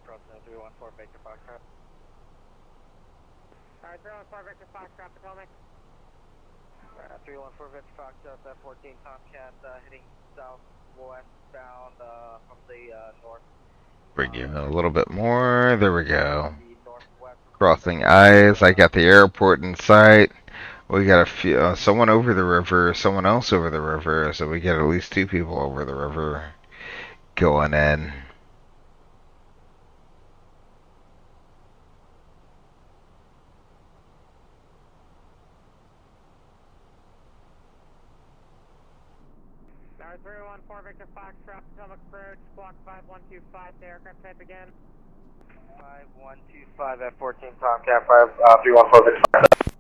Cross 314 Victor Foxtrot. Alright, 314 Victor Foxtrot, Potomac. 314 Victor Foxtrot, F-14 Tomcat, heading southwestbound from the north. Bring you a little bit more. There we go. Crossing eyes. I got the airport in sight. We got a few, someone over the river, someone else over the river, so we got at least 2 people over the river going in. Tower 314 Victor Foxtrot, Potomac approach, squawk 5125, the aircraft type again. 5125 F-14 Tomcat, 314 Victor Foxtrot.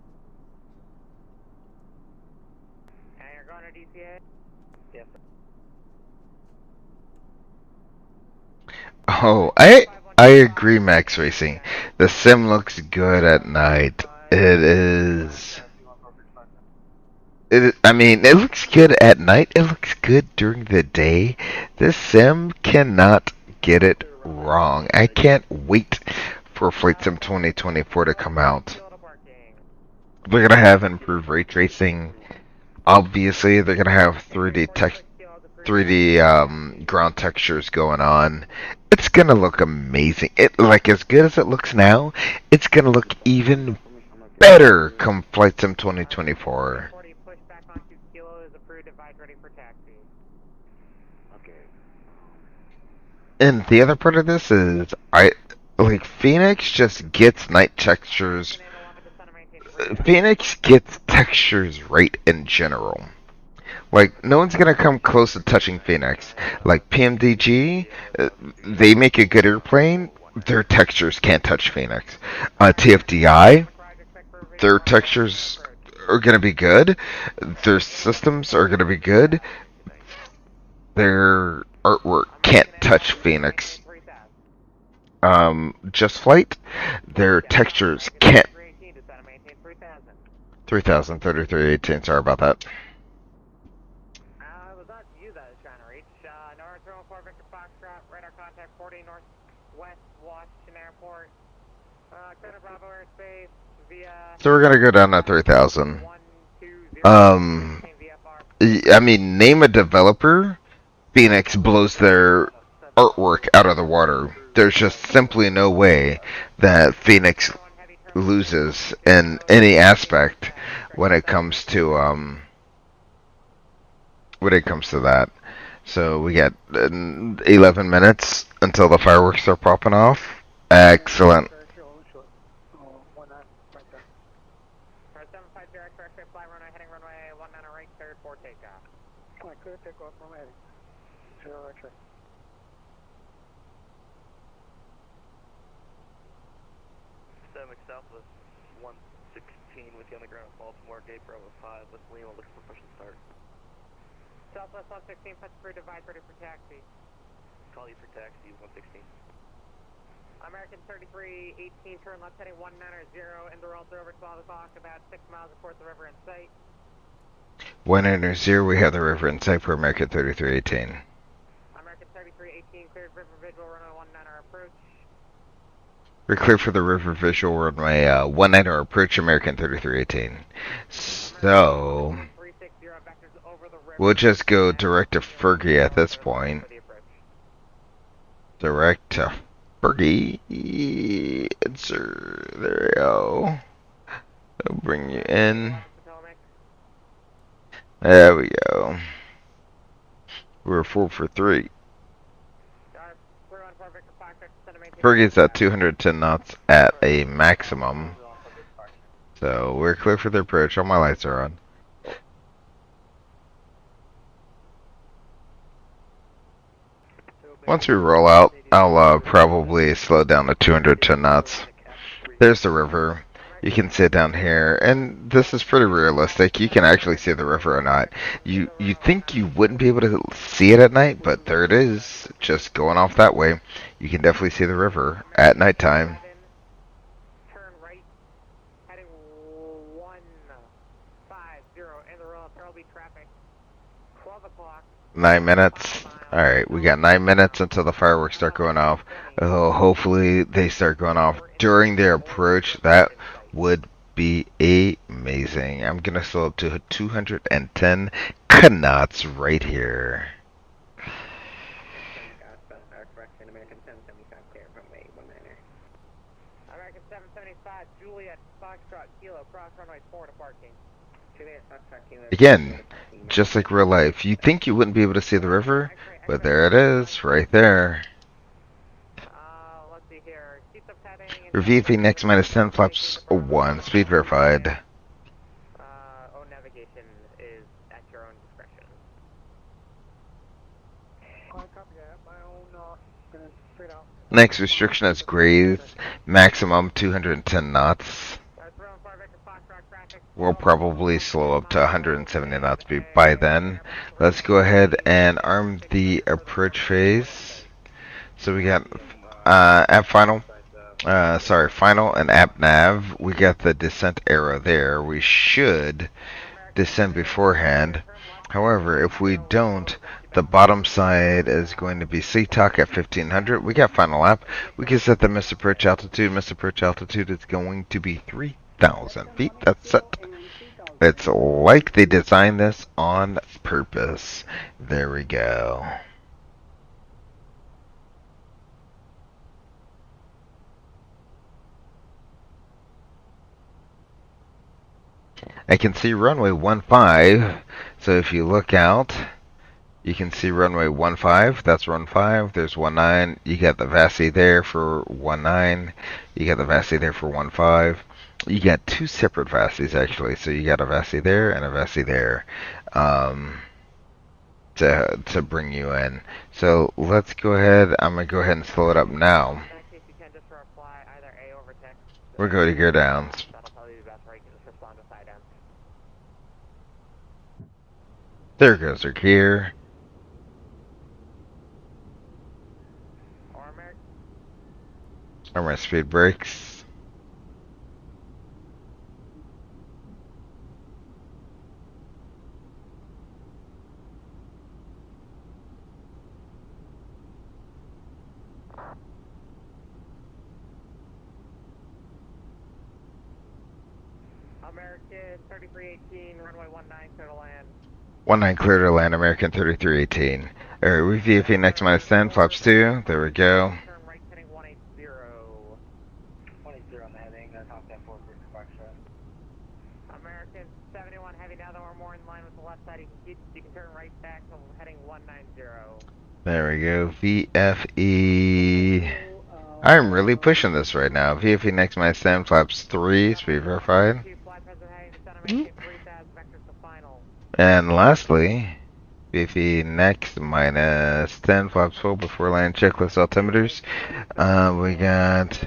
And you're going to DCA? Yes, sir. Oh, I agree, Max Racing. The sim looks good at night. It is. I mean, it looks good at night. It looks good during the day. This sim cannot get it wrong. I can't wait for Flight Sim 2024 to come out. We're gonna have improved ray tracing. Obviously, they're gonna have 3D ground textures going on. It's gonna look amazing. It like as good as it looks now. It's gonna look even better come Flight Sim 2024. 40 push back on 2 kilo is approved, advise ready for taxi. Okay. And the other part of this is Phoenix just gets night textures. Phoenix gets textures right in general. Like, no one's gonna come close to touching Phoenix. Like, PMDG, they make a good airplane, their textures can't touch Phoenix. TFDI, their textures are gonna be good, their systems are gonna be good, their artwork can't touch Phoenix. Just Flight, their textures can't. 3000, 3318, sorry about that. It was not you that I was trying to reach. North 314 Victor Foxtrot, radar contact 40 northwest Washington Airport. Center Bravo airspace via. So we're gonna go down to 3000. 120 I mean, name a developer, Phoenix blows their artwork out of the water. There's just simply no way that Phoenix loses in any aspect when it comes to that. So we got 11 minutes until the fireworks start popping off. Excellent. 750 extra fly runway heading runway 19 right, cleared for takeoff. Clear takeoff, runway heading. 0 X-ray. Southwest 116 with you on the ground, Baltimore, Gate Bravo 5, with Lima looking for push and start. Southwest 116, punch through device ready for taxi. Call you for taxi, 116. American 3318, turn left heading 190, in the roll through over 12 o'clock, about 6 miles of the river in sight. 190, we have the river in sight for American 3318. American 3318, cleared river visual runway 19 approach. We're clear for the river visual runway 19 approach, American 3318. So we'll just go direct to Fergie at this point. Direct to Fergie. Answer. There we go. I'll bring you in. There we go. We're 4 for 3. Fergie's at 210 knots at a maximum. So we're clear for the approach. All my lights are on. Once we roll out, I'll probably slow down to 210 knots. There's the river. You can see it down here, and this is pretty realistic. You can actually see the river or not. You think you wouldn't be able to see it at night, but there it is. Just going off that way, you can definitely see the river at nighttime. Turn right, heading 150, in the roll, there will be traffic. 12 o'clock. 9 minutes. Alright, we got 9 minutes until the fireworks start going off. Oh, hopefully they start going off during their approach. That would be amazing. I'm gonna slow up to 210 knots right here. American 775, Juliet, Foxtrot, Kilo, cross runway 4 to parking. Again, just like real life, you think you wouldn't be able to see the river, but there it is, right there. Let's see here. Review Phoenix minus 10 flaps 1, speed verified. navigation is at your own discretion. Next restriction is graze, maximum 210 knots. We'll probably slow up to 170 knots by then. Let's go ahead and arm the approach phase. So we got app final. Final and app nav. We got the descent arrow there. We should descend beforehand. However, if we don't, the bottom side is going to be CTOC at 1500. We got final app. We can set the missed approach altitude. Missed approach altitude is going to be 3,000 feet. That's set. It's like they designed this on purpose. There we go. I can see runway 15, so if you look out, you can see runway 15, that's run 5, there's 19, you got the VASI there for 19, you got the VASI there for 15. You got two separate VASIs actually, so you got a VASI there and a VASI there to bring you in. So let's go ahead, I'm going to go ahead and slow it up now. In that case, you can just reply either A over text. We're going to gear downs. That'll probably be best, or you can just respond to side ends. There goes our gear. Or American. Are my speed brakes? American 3318, runway 19, clear to land. 19 clear to land, American 3318. Alright, we VFE next minus 10, flaps 2. There we go. Turn right, heading 180. 180 on the heading, top 10 4 for departure. American 71 heavy, now that we're more in line with the left side, you can turn right back to heading 190. There we go. VFE. I'm really pushing this right now. VFE next minus 10, flaps 3, speed verified. And lastly, VFE next minus 10, flaps 4 before landing checklist altimeters. We got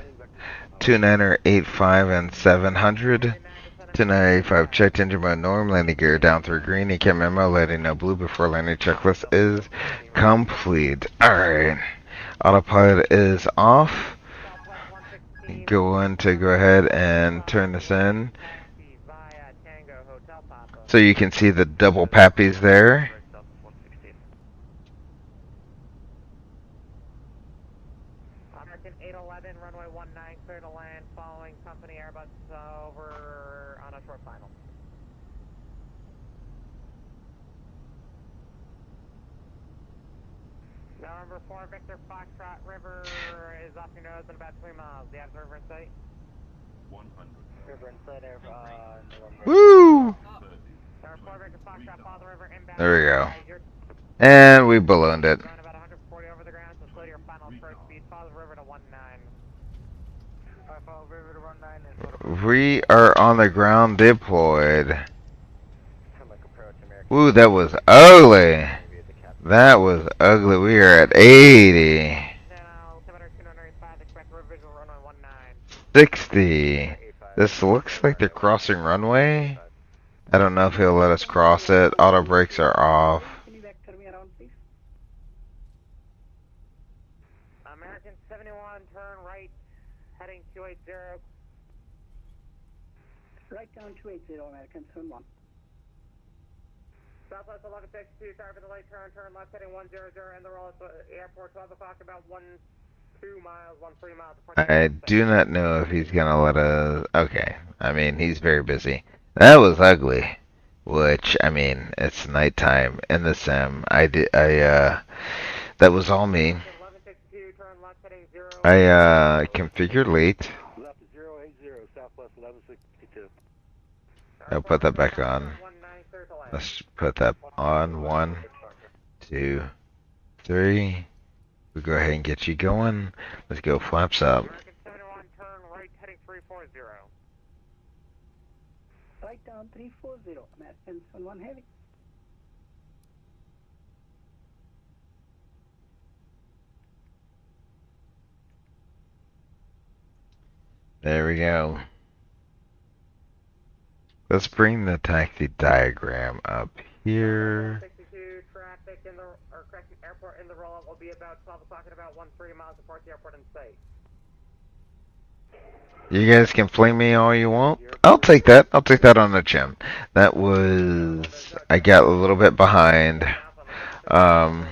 2985 and 700. 2985 checked engine mode norm, landing gear down through green, ECAM memo, letting know blue before landing checklist is complete. Alright, autopilot is off. Go ahead and turn this in. So you can see the double pappies there. American 811, runway 19, clear to land, following company Airbus over on a short final. November 4, Victor Foxtrot River is off your nose in about 3 miles. Do you have the river in sight? 100. River in sight, November. Woo! November 4, Victor Foxtrot, follow the river inbound. There we go. And we ballooned it. Going about 140 over the ground, so slow to your final approach speed. Follow the river to 19. Alright, follow river to 19. We are on the ground deployed. Ooh, that was ugly. That was ugly. We are at 80. Now, 702.95, expect revision runway 19. 60. This looks like they're crossing runway. I don't know if he'll let us cross it. Auto brakes are off. Can you back turn me around, please? American 71, turn right, heading 280. Right down 280, American 71. Southwest 1162, sorry for the late turn, turn left heading 100, and the roll at the airport, 12 o'clock, about 1-2 miles, 1-3 miles. I do not know if he's gonna let us. Okay, I mean he's very busy. That was ugly. Which I mean, it's nighttime in the sim. That was all me. 1162, turn left heading 0. I configured late. Left 080, Southwest 1162. I'll put that back on. 19, clear to land. Let's put that on. 1, 2, 3. We go ahead and get you going. Let's go flaps up. American 71, turn right heading 340. Right down 340, American 71 heavy. There we go. Let's bring the taxi diagram up here. 62, traffic in the, or correction, airport in the roll-up will be about 12 o'clock at about 1-3 miles apart the airport in sight. You guys can flame me all you want. I'll take that. I'll take that on the chin. That was... I got a little bit behind. Let's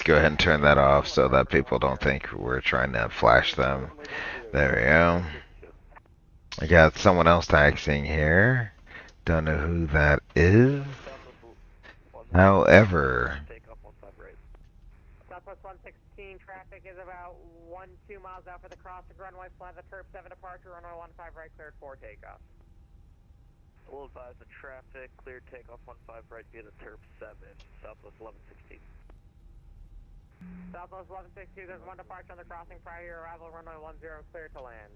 go ahead and turn that off so that people don't think we're trying to flash them. There we go. I got someone else taxiing here. Don't know who that is. However, Takeoff 15 right. Southwest 116 traffic is about 2 miles out for the crossing runway. Fly the Turp 7 departure, runway 15 right, cleared for takeoff. We'll advise the traffic, clear takeoff 15 right via the Turp 7, Southwest 1116. Southwest 1162, there's one departure on the crossing prior to your arrival, runway 10, clear to land.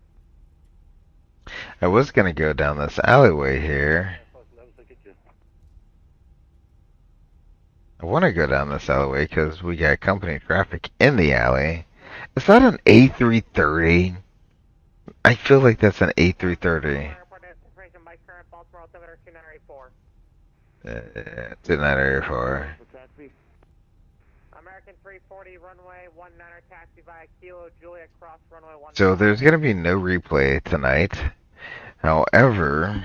I was gonna go down this alleyway here. I want to go down this alleyway because we got company traffic in the alley. Is that an A330? I feel like that's an A330. Airport information by current Baltimore altimeter 2984. 2984. American 340 runway 19er taxi via Kilo Juliet cross runway 15. So there's gonna be no replay tonight. However,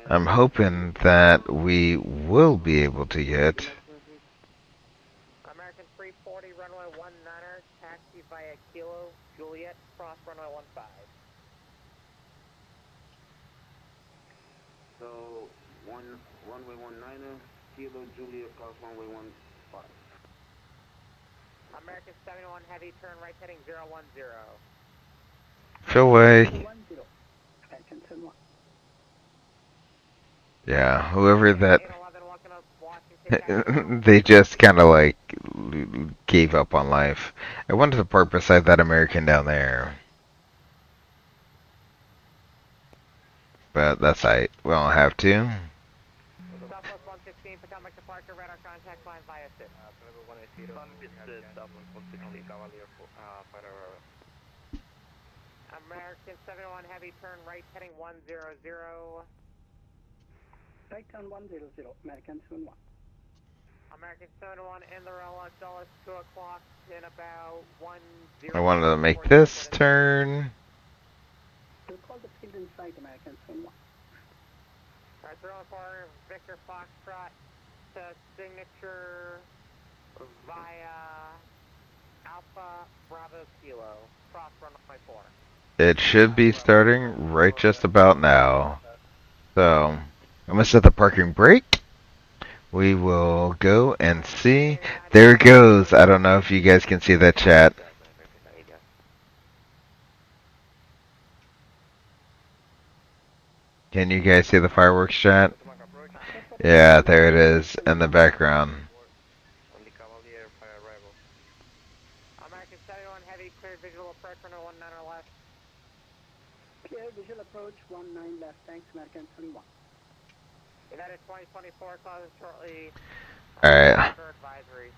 I'm hoping that we will be able to get. American 340 runway 19er taxi via Kilo Juliet cross runway 15. So, runway 19er, Kilo Juliet cross runway 15. American 71 heavy turn right heading 010. Phil Way. 10. American 71. Yeah, whoever that. 811 walking up Washington. They just kind of like gave up on life. I wanted to park beside that American down there. But that's alright. We don't have to. Southwest 116 Potomac departure radar contact line via SIP. Understood, Southwest 116. American 71 heavy turn right heading 100. Right turn 100, American 71. American 71 in the rail Dulles 2 o'clock in about 10. I wanted to make this turn. We'll call the field in sight, American 71. Alright, 314 Victor Foxtrot to signature via Alpha Bravo Kilo, cross runway 4. It should be starting right just about now. So, I'm going to set the parking brake. We will go and see. There it goes. I don't know if you guys can see that chat. Can you guys see the fireworks chat? Yeah, there it is in the background. American 71 heavy cleared visual approach runway 19 left. Clear visual approach 19 left. Thanks, American 71. United 2024 closes shortly. Alright. Advisory.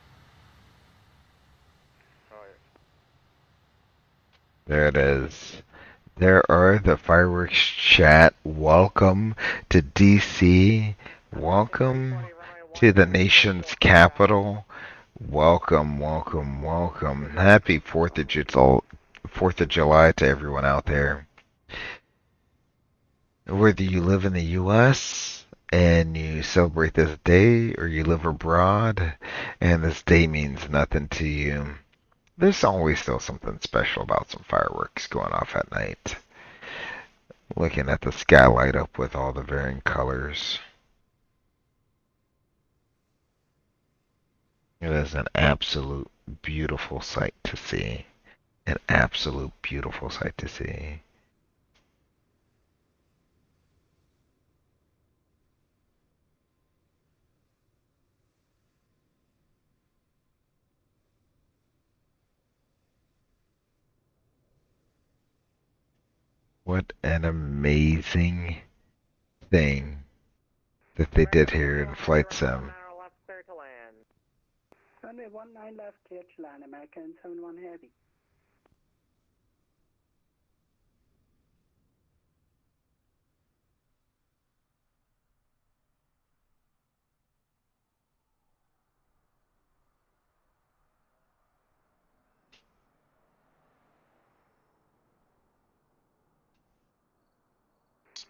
There it is. There are the fireworks chat. Welcome to DC. Welcome to the nation's capital. Welcome, welcome, welcome. Happy 4th of July to everyone out there. Whether you live in the U.S. and you celebrate this day, or you live abroad and this day means nothing to you, there's always still something special about some fireworks going off at night. Looking at the sky light up with all the varying colors. It is an absolute beautiful sight to see. An absolute beautiful sight to see. What an amazing thing that they did here in Flight Sim. Runway 19 left, clear to land, American 71 heavy.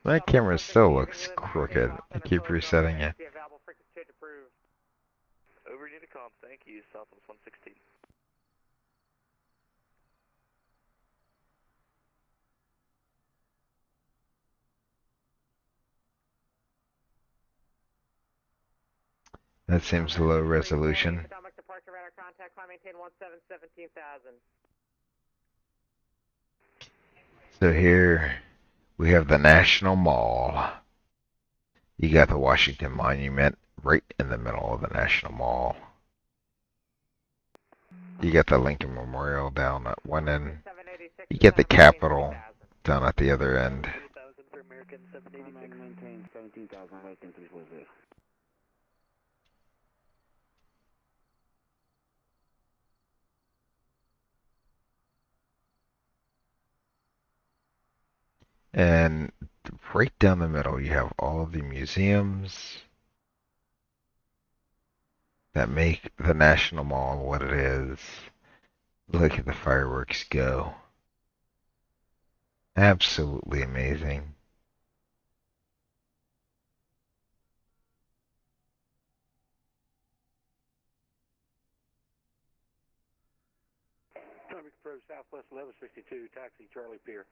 That camera still looks crooked. I keep resetting it. Over Unicom, thank you, Southwest 116. That seems low resolution. Potomac departure radar contact, climb maintain 17,000. So here we have the National Mall. You got the Washington Monument right in the middle of the National Mall. You got the Lincoln Memorial down at one end. You get the Capitol down at the other end. 3,000 for American 786. Maintain 17,000, maintain 340. And right down the middle, you have all the museums that make the National Mall what it is. Look at the fireworks go. Absolutely amazing. Potomac approach Southwest 1162, taxi Charlie Pier.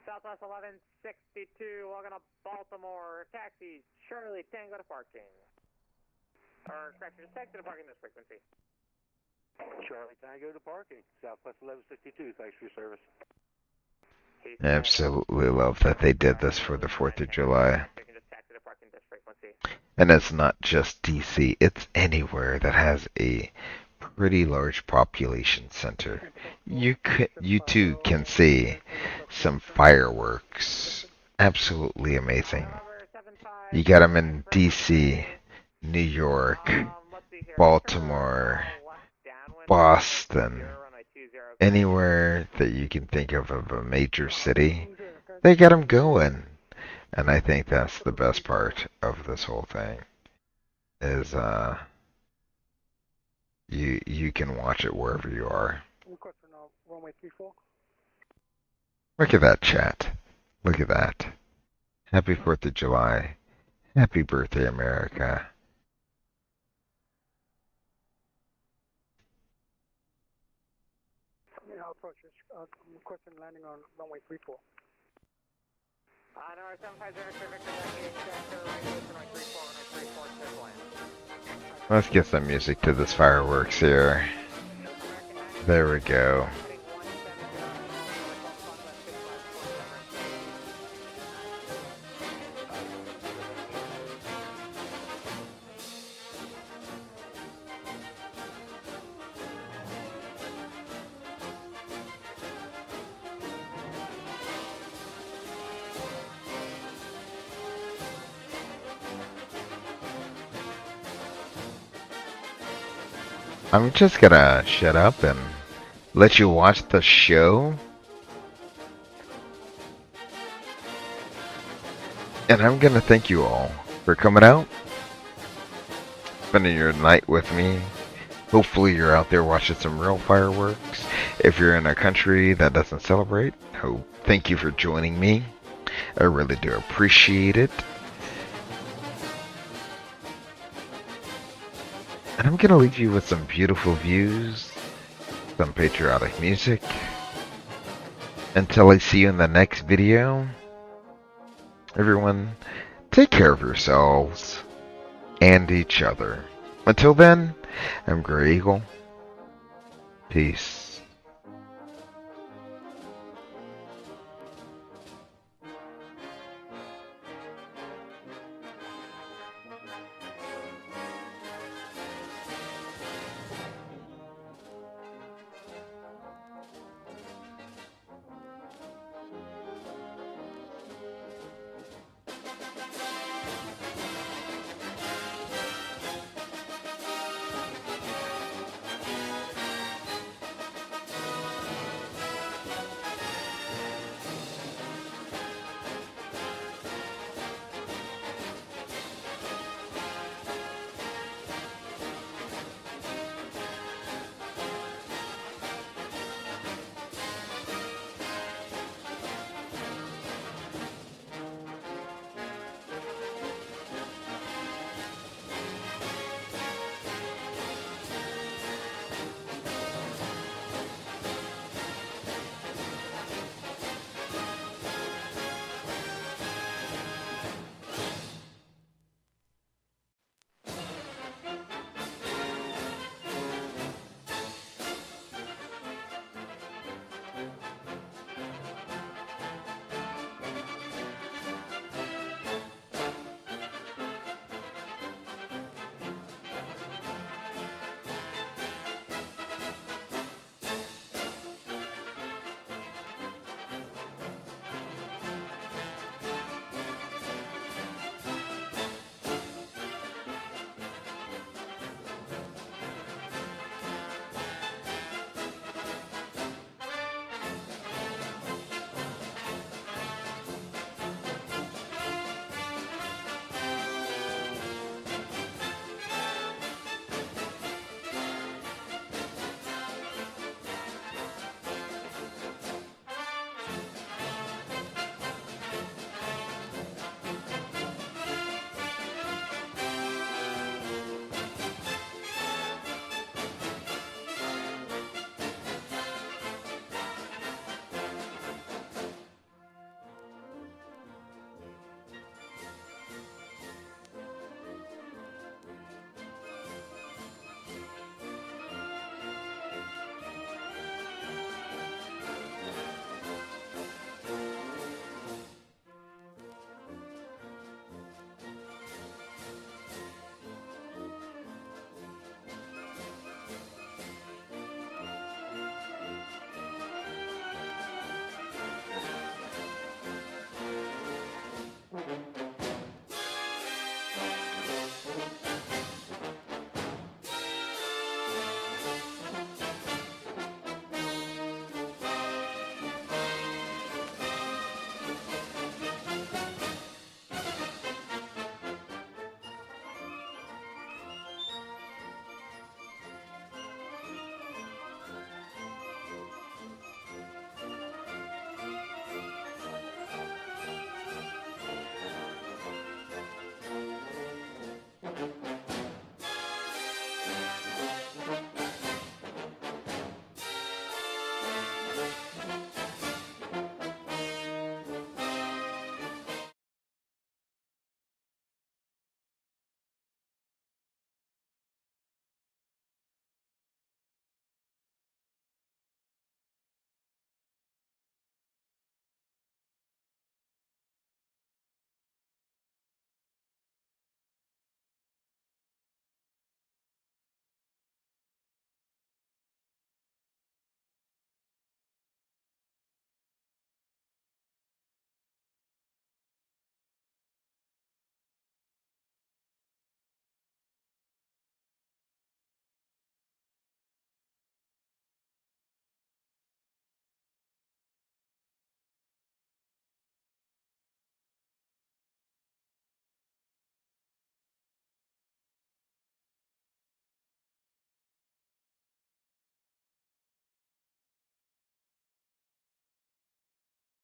Southwest 1162, logging up Baltimore, taxi, Charlie Tango to parking. Or, correction, just taxi to parking this frequency. Charlie Tango to parking, Southwest 1162, thanks for your service. Absolutely love that they did this for the 4th of July. And it's not just DC, it's anywhere that has a pretty large population center. You too can see some fireworks. Absolutely amazing. You got them in DC, New York, Baltimore, Boston, anywhere that you can think of a major city. They got them going. And I think that's the best part of this whole thing is you can watch it wherever you are. Runway 34. Look at that chat. Look at that. Happy 4th of July. Happy birthday, America. Yeah, I'll approach this. I'm requesting landing on runway 34. Number 750, Victor, runway 34, Let's get some music to this fireworks here. There we go. I'm just gonna shut up and let you watch the show. And I'm gonna thank you all for coming out, spending your night with me. Hopefully you're out there watching some real fireworks. If you're in a country that doesn't celebrate, thank you for joining me. I really do appreciate it. And I'm gonna leave you with some beautiful views, some patriotic music. Until I see you in the next video, everyone, take care of yourselves and each other. Until then, I'm Grey Eagle. Peace.